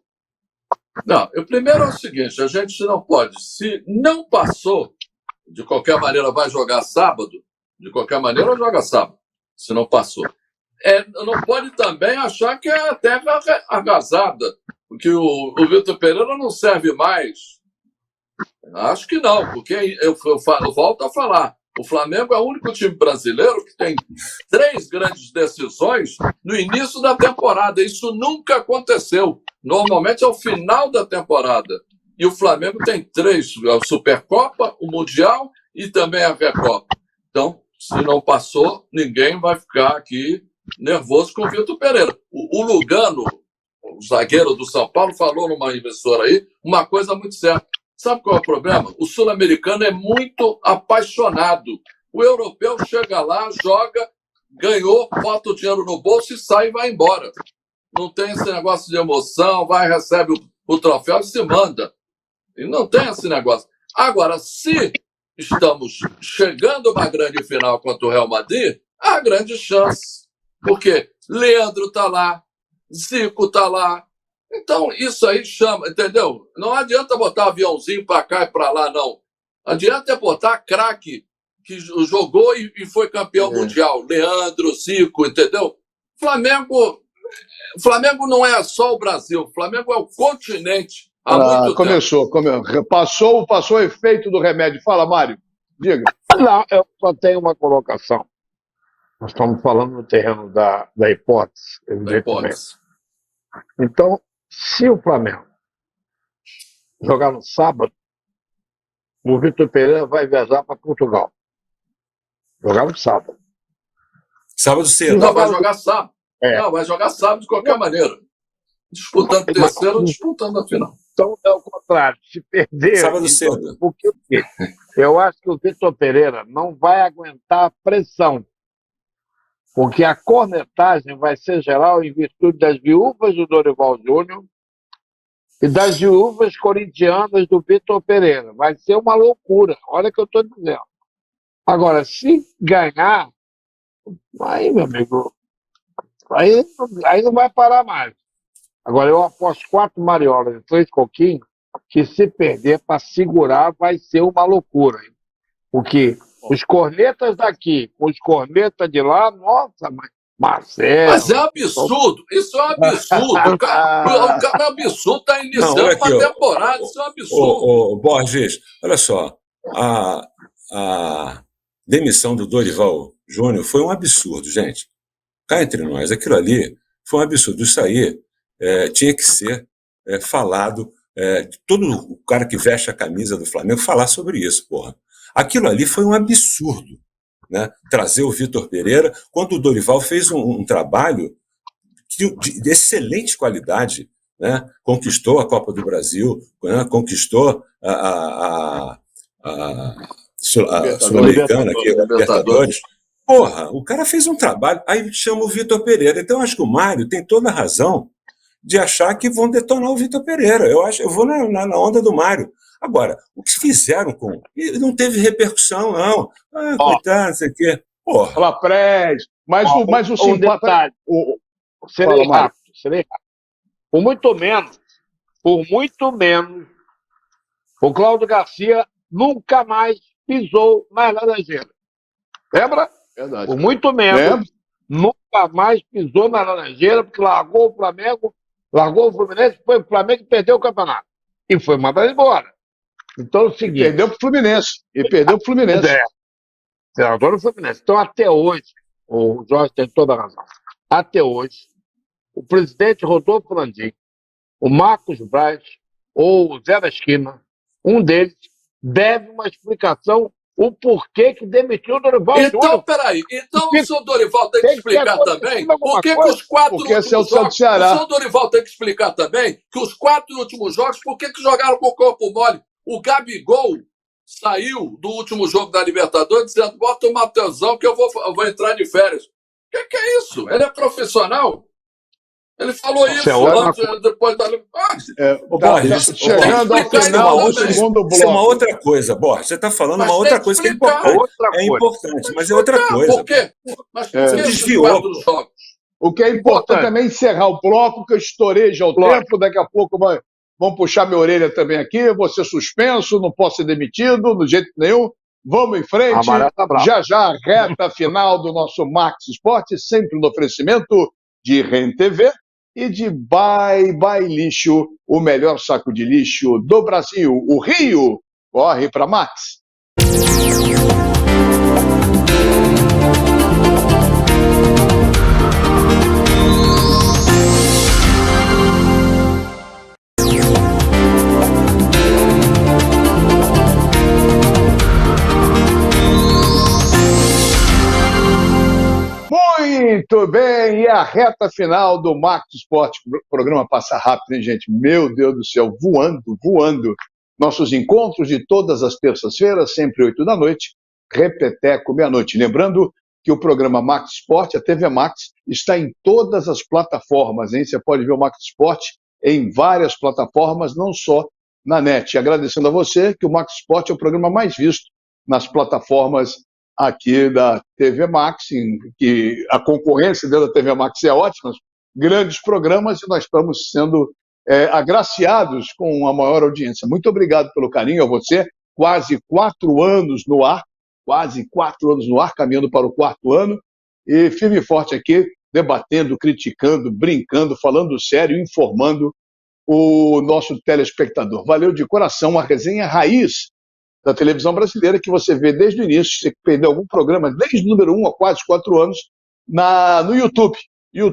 Não, primeiro é o seguinte, a gente não pode, se não passou, de qualquer maneira vai jogar sábado, de qualquer maneira joga sábado, se não passou. Não pode também achar que é a terra arrasada, porque o Vitor Pereira não serve mais. Acho que não, porque eu volto a falar, o Flamengo é o único time brasileiro que tem 3 grandes decisões no início da temporada. Isso nunca aconteceu. Normalmente é o final da temporada. E o Flamengo tem 3, a Supercopa, o Mundial e também a Recopa. Então, se não passou, ninguém vai ficar aqui nervoso com o Vitor Pereira. O Lugano, o zagueiro do São Paulo, falou numa emissora aí uma coisa muito certa. Sabe qual é o problema? O sul-americano é muito apaixonado. O europeu chega lá, joga, ganhou, bota o dinheiro no bolso e sai e vai embora. Não tem esse negócio de emoção, vai, recebe o troféu e se manda. E não tem esse negócio. Agora, se estamos chegando a uma grande final contra o Real Madrid, há grande chance. Porque Leandro está lá, Zico está lá. Então, isso aí chama, entendeu? Não adianta botar aviãozinho para cá e para lá, não. Adianta botar craque que jogou e foi campeão mundial. Leandro, Zico, entendeu? Flamengo não é só o Brasil. O Flamengo é o continente há muito tempo. Passou o efeito do remédio. Fala, Mário. Diga. Não, eu só tenho uma colocação. Nós estamos falando no terreno da hipótese, evidentemente. Então, se o Flamengo jogar no sábado, o Vitor Pereira vai viajar para Portugal. Jogar no sábado. Sábado cedo. Não, vai jogar sábado. Não, vai jogar sábado de qualquer maneira. Disputando terceiro, disputando a final. Então é o contrário. Se perder. Sábado cedo. Porque eu acho que o Vitor Pereira não vai aguentar a pressão. Porque a cornetagem vai ser geral em virtude das viúvas do Dorival Júnior e das viúvas corintianas do Vitor Pereira. Vai ser uma loucura. Olha o que eu estou dizendo. Agora, se ganhar, aí, meu amigo, aí não vai parar mais. Agora, eu aposto 4 mariolas e 3 coquinhos que se perder para segurar vai ser uma loucura. Hein? Porque os cornetas daqui com os cornetas de lá, nossa, Marcelo... Mas é absurdo, isso é um absurdo. O cara é absurdo, está iniciando Não, aqui, uma temporada, isso é um absurdo. Borges, olha só, a demissão do Dorival Júnior foi um absurdo, gente. Cá entre nós, aquilo ali foi um absurdo. Isso aí tinha que ser falado, todo o cara que veste a camisa do Flamengo falar sobre isso, porra. Aquilo ali foi um absurdo, né? Trazer o Vitor Pereira, quando o Dorival fez um trabalho de excelente qualidade, né? Conquistou a Copa do Brasil, né? Conquistou a Sul-Americana, aqui, a Libertadores. Porra, o cara fez um trabalho, aí chama o Vitor Pereira. Então, acho que o Mário tem toda a razão de achar que vão detonar o Vitor Pereira. Eu vou na onda do Mário. Agora, o que fizeram com... E não teve repercussão, não. Coitado, não sei o quê. Porra. Fala, Fred. Mas o simpático... Serei rápido. Por muito menos, o Cláudio Garcia nunca mais pisou nas Laranjeiras. Lembra? Verdade. Por muito menos, nunca mais pisou na Laranjeira, porque largou o Flamengo, largou o Fluminense, foi o Flamengo e perdeu o campeonato. E foi mandado embora. Então é o seguinte... Perdeu pro Fluminense. Treinador do Fluminense. Então, até hoje, o Jorge tem toda a razão, até hoje, o presidente Rodolfo Landim, o Marcos Braz ou o Zé da Esquina, um deles, deve uma explicação o porquê que demitiu o Dorival Júnior. Então, peraí. Então, o senhor Dorival tem que explicar também por que os 4 últimos jogos... O senhor Dorival tem que explicar também que os 4 últimos jogos, por que jogaram com o corpo mole? O Gabigol saiu do último jogo da Libertadores dizendo: bota o Mateusão que eu vou entrar de férias. O que é isso? Ele é profissional? Ele falou isso antes, depois da... Chegando ao final do segundo bloco. Isso é uma outra coisa, Borges. Você está falando uma outra coisa que é importante. É importante, mas é outra coisa. Por quê? Mas por que desviou. Os jogos? O que é importante também é encerrar o bloco, que eu estourei já o tempo. Daqui a pouco vão puxar minha orelha também aqui. Vou ser suspenso, não posso ser demitido, de jeito nenhum. Vamos em frente. Já, reta final do nosso Max Esporte, sempre no oferecimento de REN TV e de Bye Bye Lixo, o melhor saco de lixo do Brasil. O Rio corre para Max. Muito bem, e a reta final do Max Esporte. O programa passa rápido, hein, gente? Meu Deus do céu, voando. Nossos encontros de todas as terças-feiras, sempre 8 da noite, repeteco, meia-noite. Lembrando que o programa Max Esporte, a TV Max, está em todas as plataformas, hein? Você pode ver o Max Esporte em várias plataformas, não só na net. Agradecendo a você que o Max Esporte é o programa mais visto nas plataformas aqui da TV Max, que a concorrência dentro da TV Max é ótima, grandes programas, e nós estamos sendo agraciados com a maior audiência. Muito obrigado pelo carinho a você, quase 4 anos no ar, caminhando para o 4º ano, e firme e forte aqui, debatendo, criticando, brincando, falando sério, informando o nosso telespectador. Valeu de coração, a resenha raiz da televisão brasileira, que você vê desde o início. Você perdeu algum programa, desde o número 1 há quase 4 anos, no YouTube,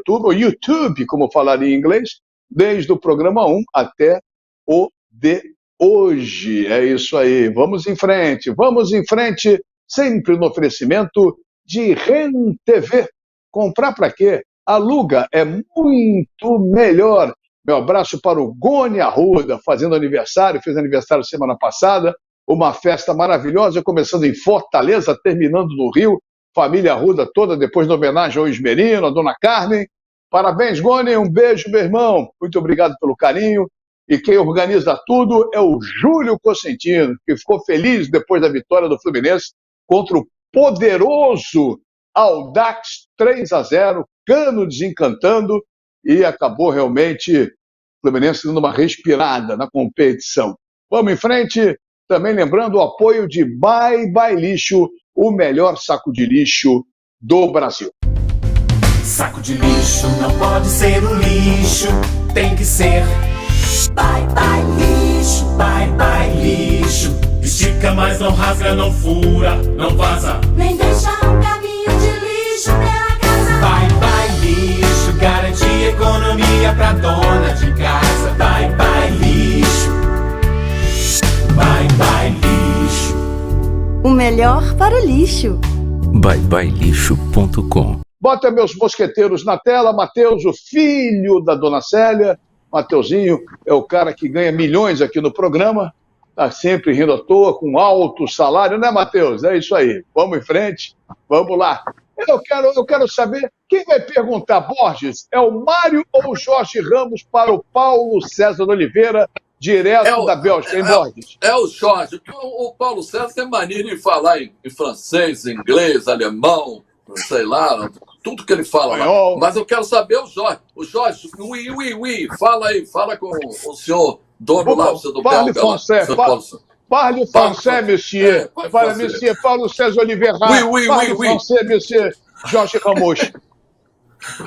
ou YouTube, como falar em inglês, desde o programa 1 até o de hoje. É isso aí, vamos em frente, sempre no oferecimento de REN TV. Comprar para quê? Aluga, é muito melhor. Meu abraço para o Goni Arruda, fazendo aniversário, fez aniversário semana passada. Uma festa maravilhosa, começando em Fortaleza, terminando no Rio. Família Arruda toda, depois da homenagem ao Esmerino, a Dona Carmen. Parabéns, Goni, um beijo, meu irmão. Muito obrigado pelo carinho. E quem organiza tudo é o Júlio Cosentino, que ficou feliz depois da vitória do Fluminense contra o poderoso Audax 3-0, Cano desencantando, e acabou realmente o Fluminense dando uma respirada na competição. Vamos em frente, também lembrando o apoio de Bye Bye Lixo, o melhor saco de lixo do Brasil. Saco de lixo não pode ser um lixo, tem que ser. Bye bye lixo, bye bye lixo. Estica, mas não rasga, não fura, não vaza. Nem deixa um caminho de lixo pela casa. Bye bye lixo, garante economia pra dona de casa. Bye bye lixo, bye bye lixo. O melhor para o lixo. byebyelixo.com. Bota meus mosqueteiros na tela. Matheus, o filho da Dona Célia. Mateuzinho é o cara que ganha milhões aqui no programa. Está sempre rindo à toa, com alto salário, né, Matheus? É isso aí. Vamos em frente. Vamos lá. Eu quero saber, quem vai perguntar, Borges? É o Mário ou o Jorge Ramos para o Paulo César Oliveira, direto da Bélgica, hein, Borges? É o Jorge. O Paulo César tem mania de falar em francês, inglês, alemão, sei lá, tudo que ele fala lá. Mas eu quero saber o Jorge. O Jorge, oui, fala aí, fala com o senhor dono lá, o senhor do Parle Belga. français, parle français, monsieur. Parle, monsieur Paulo César Oliveira. Parle français, monsieur Jorge Ramos.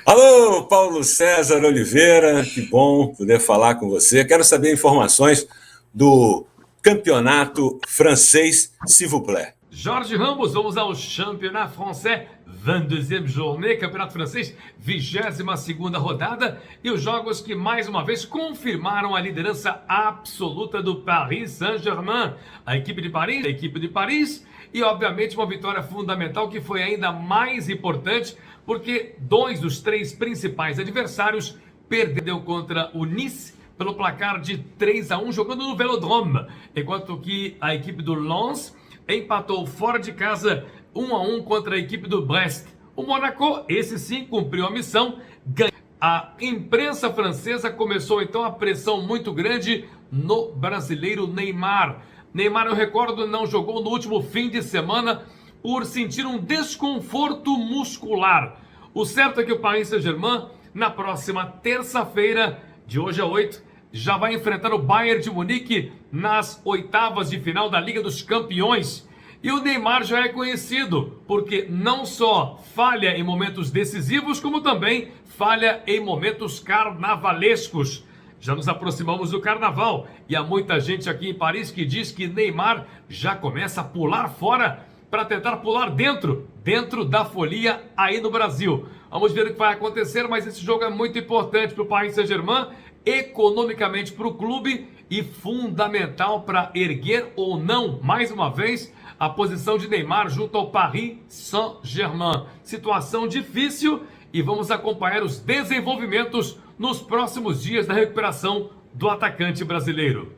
Alô, Paulo César Oliveira, que bom poder falar com você. Quero saber informações do campeonato francês, s'il vous plaît. Jorge Ramos, vamos ao Championnat Français, 22e journée, Campeonato Francês, 22ª rodada, e os jogos que mais uma vez confirmaram a liderança absoluta do Paris Saint-Germain. A equipe de Paris, e obviamente uma vitória fundamental que foi ainda mais importante, porque 2 dos 3 principais adversários perderam contra o Nice pelo placar de 3-1, jogando no Velodrome, enquanto que a equipe do Lens empatou fora de casa 1-1 contra a equipe do Brest. O Monaco, esse sim, cumpriu a missão, ganhou. A imprensa francesa começou então a pressão muito grande no brasileiro Neymar. Neymar, eu recordo, não jogou no último fim de semana por sentir um desconforto muscular. O certo é que o Paris Saint-Germain, na próxima terça-feira, de hoje a 8, já vai enfrentar o Bayern de Munique nas oitavas de final da Liga dos Campeões. E o Neymar já é conhecido, porque não só falha em momentos decisivos, como também falha em momentos carnavalescos. Já nos aproximamos do carnaval e há muita gente aqui em Paris que diz que Neymar já começa a pular fora para tentar pular dentro da folia aí no Brasil. Vamos ver o que vai acontecer, mas esse jogo é muito importante para o Paris Saint-Germain, economicamente para o clube e fundamental para erguer ou não, mais uma vez, a posição de Neymar junto ao Paris Saint-Germain. Situação difícil e vamos acompanhar os desenvolvimentos nos próximos dias da recuperação do atacante brasileiro.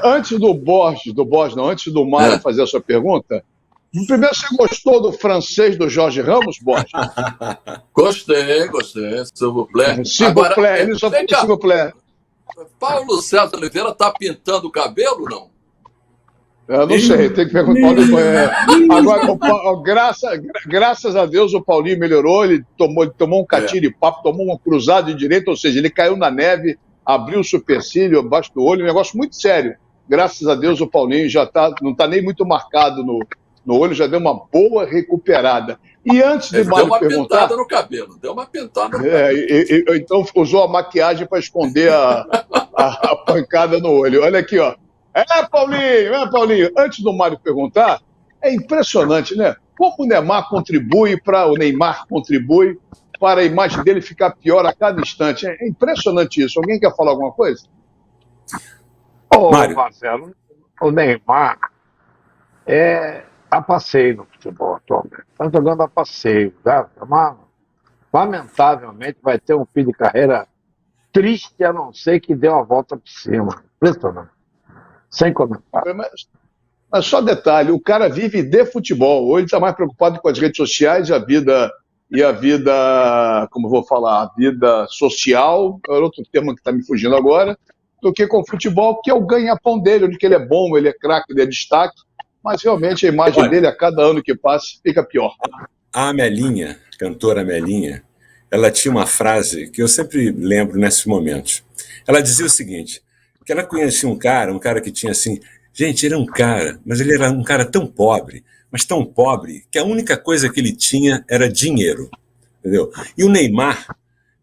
Antes antes do Mário fazer a sua pergunta, primeiro, você gostou do francês do Jorge Ramos, Borges? Gostei, s'il vous plaît. S'il vous plaît, ele só falou s'il vous plaît. Paulo César Oliveira tá pintando o cabelo, não? Eu não sei, tem que perguntar ao Paulinho. Agora, graças a Deus, o Paulinho melhorou, ele tomou um catiripapo, tomou uma cruzada de direita, ou seja, ele caiu na neve, abriu o supercílio abaixo do olho, um negócio muito sério. Graças a Deus, o Paulinho já não está nem muito marcado no olho, já deu uma boa recuperada. E antes de Mário perguntar... Deu uma pintada no cabelo, então usou a maquiagem para esconder a pancada no olho. Olha aqui, ó. Paulinho, antes do Mário perguntar, é impressionante, né? Como o Neymar contribui para a imagem dele ficar pior a cada instante. É impressionante isso. Alguém quer falar alguma coisa? Mário. Marcelo, o Neymar é a passeio no futebol atualmente. Está jogando a passeio. Lamentavelmente vai ter um fim de carreira triste a não ser que deu a volta por cima. Impressionante. Sem comentário. Mas só detalhe, o cara vive de futebol. Hoje ele está mais preocupado com as redes sociais e a vida, como eu vou falar, a vida social, é outro termo que está me fugindo agora, do que com o futebol, que é o ganha-pão dele, onde que ele é bom, ele é craque, ele é destaque, mas realmente a imagem dele, a cada ano que passa, fica pior. A Amelinha, cantora Amelinha, ela tinha uma frase que eu sempre lembro nesses momentos. Ela dizia o seguinte, que ela conhecia um cara que tinha assim, gente, ele era um cara, mas ele era um cara tão pobre, mas tão pobre, que a única coisa que ele tinha era dinheiro, entendeu? E o Neymar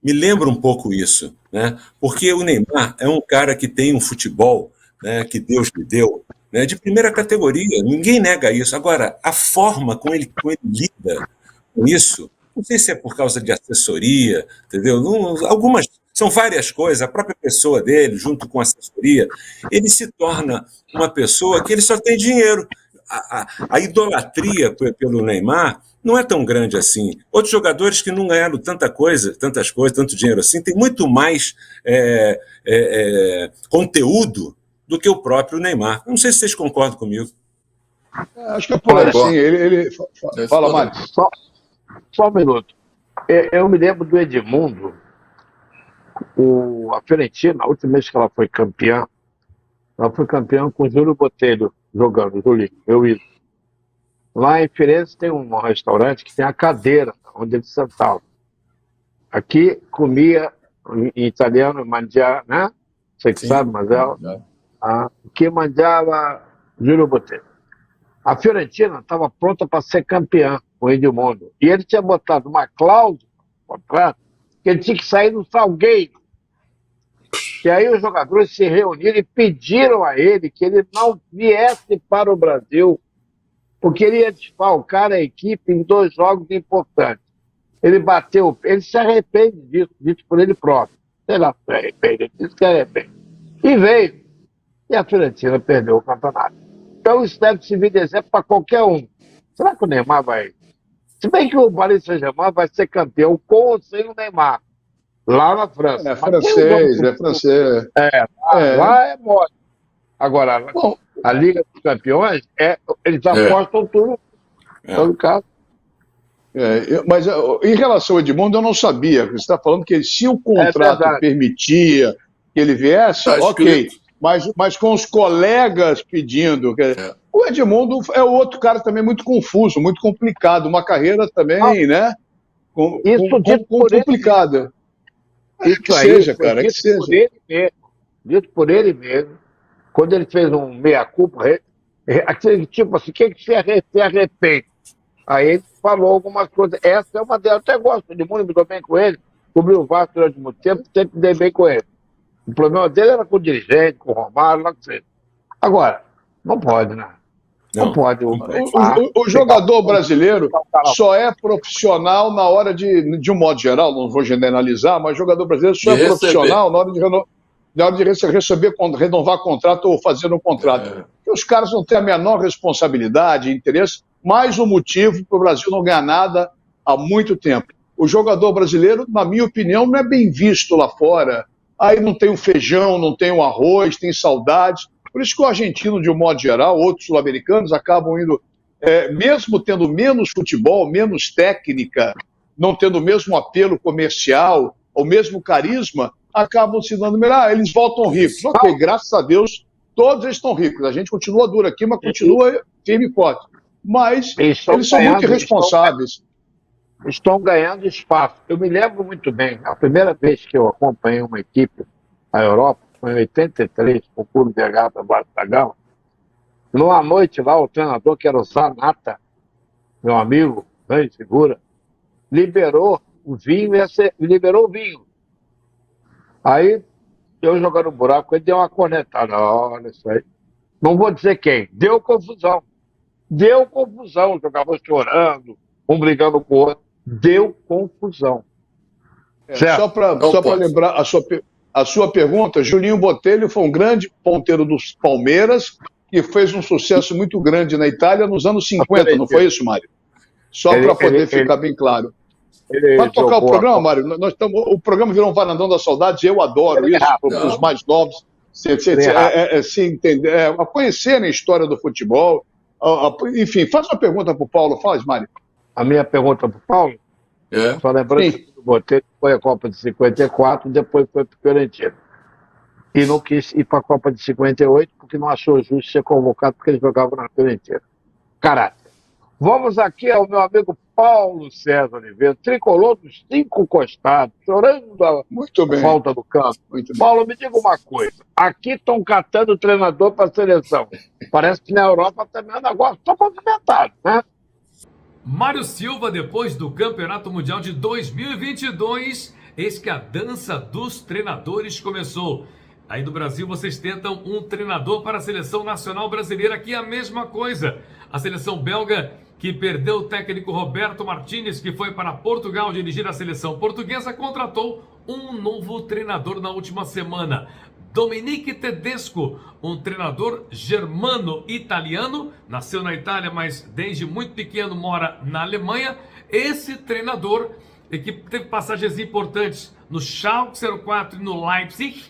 me lembra um pouco isso, né? Porque o Neymar é um cara que tem um futebol, né, que Deus lhe deu, né, de primeira categoria, ninguém nega isso. Agora, a forma como ele lida com isso, não sei se é por causa de assessoria, entendeu? Algumas, são várias coisas, a própria pessoa dele, junto com a assessoria, ele se torna uma pessoa que ele só tem dinheiro. A idolatria pelo Neymar não é tão grande assim. Outros jogadores que não ganharam tantas coisas, tanto dinheiro assim, tem muito mais conteúdo do que o próprio Neymar. Não sei se vocês concordam comigo. Acho que é por aí, sim. Fala, Mário. Só um minuto. Eu me lembro do Edmundo, a Fiorentina, a última vez que ela foi campeã com o Júlio Botelho jogando, Julinho, eu ia. Lá em Firenze tem um restaurante que tem a cadeira onde ele sentava. Aqui comia em italiano, mangiava, né? Você que sabe, mas que mangiava Júlio Botelho. A Fiorentina estava pronta para ser campeã com o Edmundo. E ele tinha botado uma cláusula no contrato que ele tinha que sair do Salgueiro. E aí os jogadores se reuniram e pediram a ele que ele não viesse para o Brasil, porque ele ia desfalcar a equipe em 2 jogos importantes. Ele bateu, ele se arrepende disso, dito por ele próprio. Sei lá, se arrepende, ele disse que arrepende. E veio. E a Fiorentina perdeu o campeonato. Então isso deve servir de exemplo para qualquer um. Será que o Neymar vai... Se bem que o Paris Saint-Germain vai ser campeão com ou sem o Neymar. Lá na França. É francês. Lá é mole. Agora, a Liga dos Campeões, eles apostam tudo. Todo caso. Mas em relação ao Edmundo, eu não sabia. Você está falando que se o contrato permitia que ele viesse, ok. Mas com os colegas pedindo. O Edmundo é outro cara também muito confuso, muito complicado. Uma carreira também, né? Complicada. Isso aí seja, cara, que seja. Dito por ele mesmo, quando ele fez um meia-culpa, tipo assim, o que se arrepende? Aí ele falou algumas coisas. Essa é uma delas. Eu até gosto de muito, me dou bem com ele. Cobriu o Vasco durante muito tempo, sempre dei bem com ele. O problema dele era com o dirigente, com o Romário, lá que seja. Agora, não pode, né? Não pode. O jogador brasileiro só é profissional na hora de um modo geral, não vou generalizar, mas o jogador brasileiro só é profissional na hora de receber, renovar contrato ou fazer um contrato. Porque os caras não têm a menor responsabilidade, interesse, mais um motivo para o Brasil não ganhar nada há muito tempo. O jogador brasileiro, na minha opinião, não é bem visto lá fora. Aí não tem o feijão, não tem o arroz, tem saudade. Por isso que o argentino, de um modo geral, outros sul-americanos acabam indo, mesmo tendo menos futebol, menos técnica, não tendo o mesmo apelo comercial, o mesmo carisma, acabam se dando melhor. Eles voltam ricos. Ok, graças a Deus, todos eles estão ricos. A gente continua duro aqui, mas continua firme e forte. Mas eles são muito irresponsáveis. Estão ganhando espaço. Eu me lembro muito bem, a primeira vez que eu acompanhei uma equipe na Europa, foi em 83, com o Clube de Regata Vasco da Gama. Numa noite lá, o treinador, que era o Zanata, meu amigo, grande figura, liberou o vinho. Aí, eu jogando no buraco, ele deu uma cornetada. Olha isso aí. Não vou dizer quem. Deu confusão. Os jogadores chorando, um brigando com o outro. Deu confusão. Só para lembrar a sua pergunta, Julinho Botelho foi um grande ponteiro dos Palmeiras que fez um sucesso muito grande na Itália nos anos 50, não foi isso, Mário? Só para poder ficar bem claro. Para tocar o programa, Mário, o programa virou um varandão das saudades, eu adoro isso, para os mais novos se entender, a conhecerem a história do futebol. Enfim, faz uma pergunta para o Paulo, faz, Mário. A minha pergunta para o Paulo, só lembrando que o Botelho foi a Copa de 54, depois foi para o Fiorentina. E não quis ir para a Copa de 58 porque não achou justo ser convocado porque ele jogava na Fiorentina. Caráter. Vamos aqui ao meu amigo Paulo César Oliveira, tricolor dos 5 costados, chorando a falta do campo. Paulo, me diga uma coisa. Aqui estão catando treinador para a seleção. Parece que na Europa também é um negócio tão movimentado, né? Mário Silva, depois do Campeonato Mundial de 2022, eis que a dança dos treinadores começou. Aí no Brasil vocês tentam um treinador para a Seleção Nacional Brasileira, aqui é a mesma coisa. A seleção belga, que perdeu o técnico Roberto Martínez, que foi para Portugal dirigir a seleção portuguesa, contratou um novo treinador na última semana. Dominique Tedesco, um treinador germano-italiano, nasceu na Itália, mas desde muito pequeno mora na Alemanha. Esse treinador, que teve passagens importantes no Schalke 04 e no Leipzig,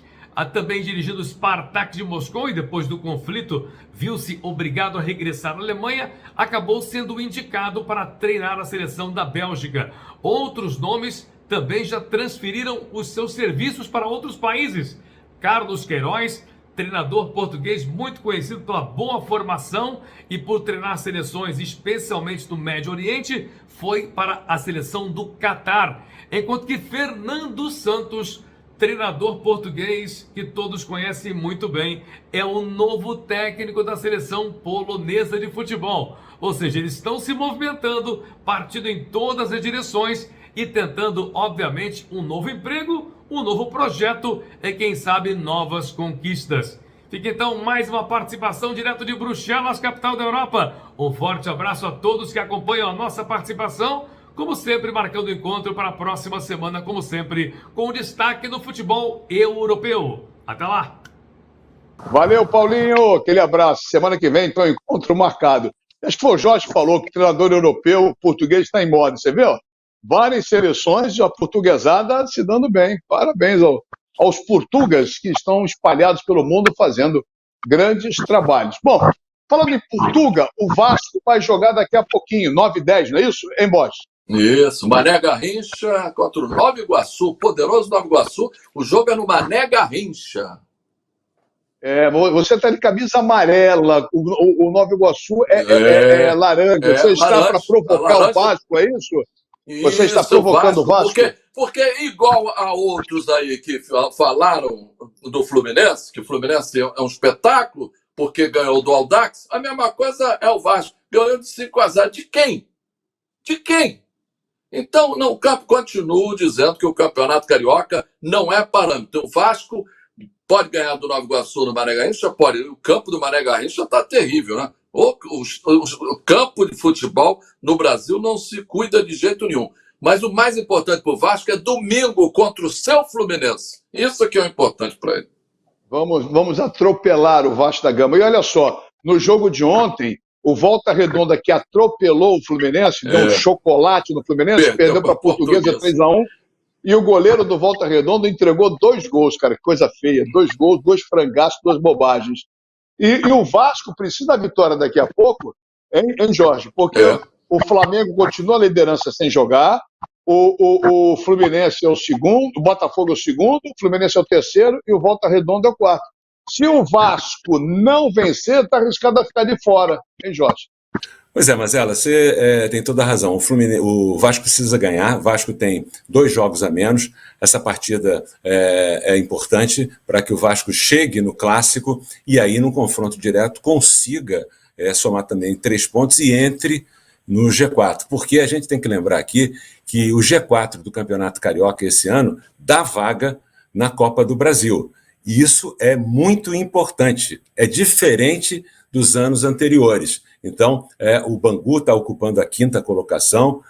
também dirigindo o Spartak de Moscou, e depois do conflito viu-se obrigado a regressar à Alemanha, acabou sendo indicado para treinar a seleção da Bélgica. Outros nomes também já transferiram os seus serviços para outros países. Carlos Queiroz, treinador português muito conhecido pela boa formação e por treinar seleções, especialmente do Médio Oriente, foi para a seleção do Catar. Enquanto que Fernando Santos, treinador português que todos conhecem muito bem, é o novo técnico da seleção polonesa de futebol. Ou seja, eles estão se movimentando, partindo em todas as direções e tentando, obviamente, um novo emprego, um novo projeto e, quem sabe, novas conquistas. Fica então mais uma participação direto de Bruxelas, capital da Europa. Um forte abraço a todos que acompanham a nossa participação. Como sempre, marcando o encontro para a próxima semana, como sempre, com destaque no futebol europeu. Até lá! Valeu, Paulinho. Aquele abraço. Semana que vem, então, encontro marcado. Acho que foi o Jorge que falou que o treinador europeu, português, está em moda. Você viu? Várias seleções, a portuguesada se dando bem. Parabéns aos portugueses que estão espalhados pelo mundo fazendo grandes trabalhos. Bom, falando em Portugal, o Vasco vai jogar daqui a pouquinho, 9h10, não é isso, hein, Bosch? Isso, Mané Garrincha contra o Nova Iguaçu, poderoso Nova Iguaçu. O jogo é no Mané Garrincha. Você está de camisa amarela, o Nova Iguaçu é laranja. Você está para provocar o Vasco, é isso? Você está provocando o Vasco? Porque igual a outros aí que falaram do Fluminense, que o Fluminense é um espetáculo, porque ganhou do Audax, a mesma coisa é o Vasco. Ganhou de 5-0. De quem? De quem? Então, não, o campo continua dizendo que o Campeonato Carioca não é parâmetro. O Vasco pode ganhar do Nova Iguaçu no Mané Garrincha? Pode. O campo do Mané Garrincha está terrível, né? O campo de futebol no Brasil não se cuida de jeito nenhum. Mas o mais importante para o Vasco é domingo contra o seu Fluminense. Isso que é o importante para ele. Vamos atropelar o Vasco da Gama. E olha só, no jogo de ontem, o Volta Redonda, que atropelou o Fluminense, deu um chocolate no Fluminense, perdeu para a Portuguesa 3-1, e o goleiro do Volta Redonda entregou 2 gols, cara, que coisa feia. 2 gols, 2 frangaços, 2 bobagens. E o Vasco precisa da vitória daqui a pouco, hein, Jorge? Porque o Flamengo continua a liderança sem jogar, o Fluminense é o segundo, o Botafogo é o segundo, o Fluminense é o terceiro e o Volta Redonda é o quarto. Se o Vasco não vencer, está arriscado a ficar de fora, hein, Jorge? Pois é, Mazela, você tem toda a razão. O Vasco precisa ganhar, o Vasco tem 2 jogos a menos. Essa partida é importante para que o Vasco chegue no Clássico e aí, no confronto direto, consiga somar também 3 pontos e entre no G4. Porque a gente tem que lembrar aqui que o G4 do Campeonato Carioca esse ano dá vaga na Copa do Brasil. E isso é muito importante, é diferente dos anos anteriores. Então, o Bangu está ocupando a 5ª colocação,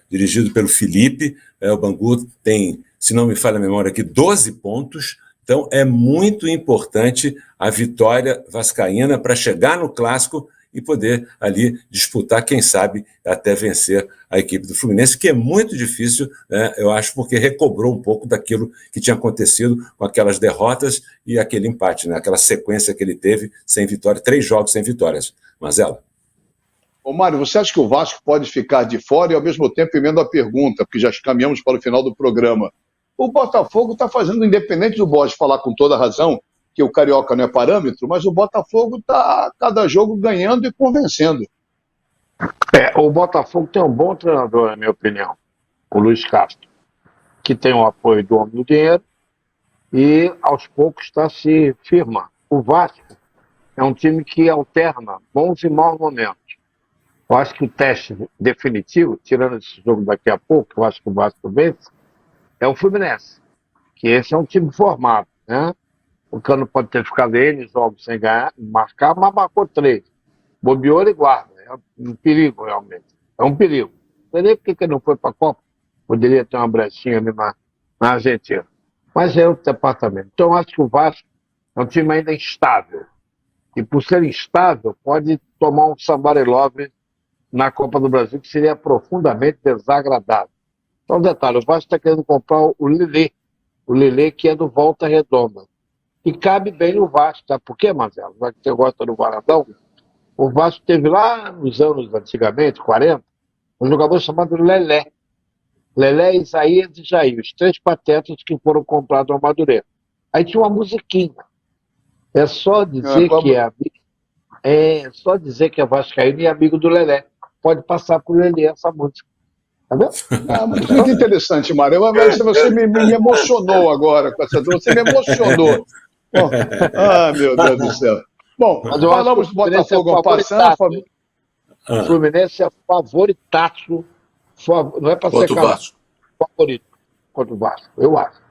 dirigido pelo Felipe. O Bangu tem, se não me falha a memória aqui, 12 pontos. Então, é muito importante a vitória vascaína para chegar no Clássico e poder ali disputar, quem sabe, até vencer a equipe do Fluminense, que é muito difícil, né, eu acho, porque recobrou um pouco daquilo que tinha acontecido com aquelas derrotas e aquele empate, né, aquela sequência que ele teve sem vitória, 3 jogos sem vitórias. Mazela. Ô Mário, você acha que o Vasco pode ficar de fora e ao mesmo tempo emenda a pergunta, porque já caminhamos para o final do programa. O Botafogo está fazendo, independente do Borges falar com toda razão, que o Carioca não é parâmetro, mas o Botafogo está cada jogo ganhando e convencendo. O Botafogo tem um bom treinador, na minha opinião, o Luiz Castro, que tem o apoio do homem do dinheiro e aos poucos está se firmando. O Vasco é um time que alterna bons e maus momentos. Eu acho que o teste definitivo, tirando esse jogo daqui a pouco, eu acho que o Vasco vence, é o Fluminense, que esse é um time formado, né? O Cano pode ter ficado N jogos sem ganhar, marcar, mas marcou 3. Bobeou e guarda. É um perigo, realmente. É um perigo. Não sei nem por que ele não foi para a Copa. Poderia ter uma brechinha ali na Argentina. Mas é outro departamento. Então, eu acho que o Vasco é um time ainda instável. E por ser instável, pode tomar um Sambarelove na Copa do Brasil, que seria profundamente desagradável. Então, detalhe, o Vasco está querendo comprar o Lelê, que é do Volta Redonda. E cabe bem o Vasco, sabe por quê, Marcelo? Já que você gosta do Varadão, o Vasco teve lá nos anos antigamente, 40, um jogador chamado Lelé. Lelé, Isaías e Jair, os 3 patetas que foram comprados ao Madureira. Aí tinha uma musiquinha. É só dizer que é vascaíno e amigo do Lelé. Pode passar por Lelé essa música. Tá vendo? Muito interessante, Mário. Você me emocionou agora com essa. Você me emocionou. Bom, meu Deus do céu. Bom, falamos do Botafogo passando. O Fluminense é favoritaço. Não é para ser favorito contra o Vasco, eu acho.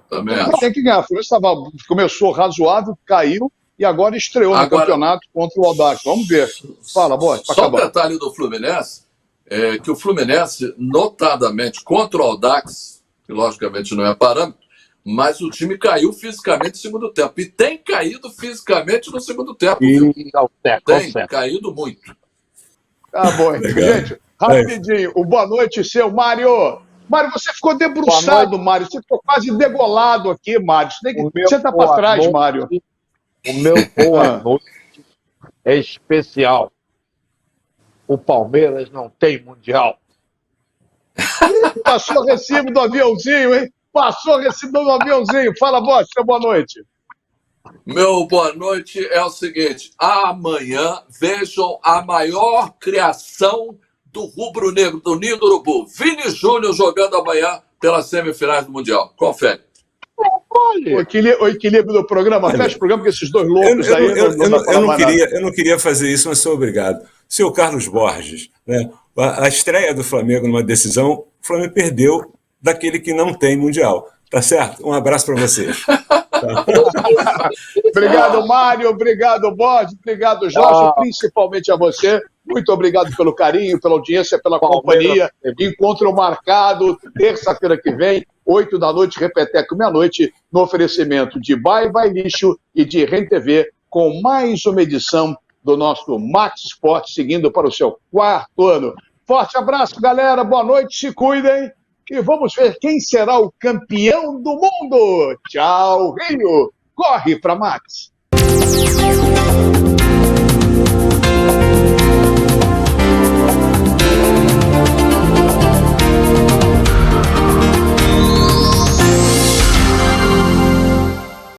Também acho. Tem que ganhar. O Fluminense começou razoável, caiu e agora estreou no campeonato contra o Audax. Vamos ver. Fala, Borges, para acabar. Só um detalhe do Fluminense, é que o Fluminense, notadamente contra o Audax, que logicamente não é parâmetro, mas o time caiu fisicamente no segundo tempo. E tem caído fisicamente no segundo tempo. Tem caído muito. Tá bom, gente. Rapidinho, o boa noite seu, Mário. Mário, você ficou debruçado, Mário. Você ficou quase degolado aqui, Mário. Você tá para trás, Mário. O meu boa noite é especial. O Palmeiras não tem Mundial. Passou o recibo do aviãozinho, hein? Passou o recibo do aviãozinho. Fala, Borges, seu boa noite. Meu boa noite é o seguinte: amanhã vejam a maior criação do rubro-negro, do Ninho do Urubu. Vini Júnior jogando amanhã pelas semifinais do Mundial. Confere. O equilíbrio do programa, fecha o programa com esses dois loucos aí. Eu não queria fazer isso, mas sou obrigado. Seu Carlos Borges, né, a estreia do Flamengo numa decisão, o Flamengo perdeu daquele que não tem Mundial. Tá certo? Um abraço para vocês. Obrigado, Mário. Obrigado, Borges. Obrigado, Jorge. Principalmente a você. Muito obrigado pelo carinho, pela audiência, pela companhia. Encontro marcado terça-feira que vem, 8 da noite, repeteco, meia-noite, no oferecimento de Bye Bye Lixo e de RenTV, com mais uma edição do nosso Max Sport, seguindo para o seu 4º ano. Forte abraço, galera. Boa noite, se cuidem. E vamos ver quem será o campeão do mundo. Tchau, Rio. Corre para Max.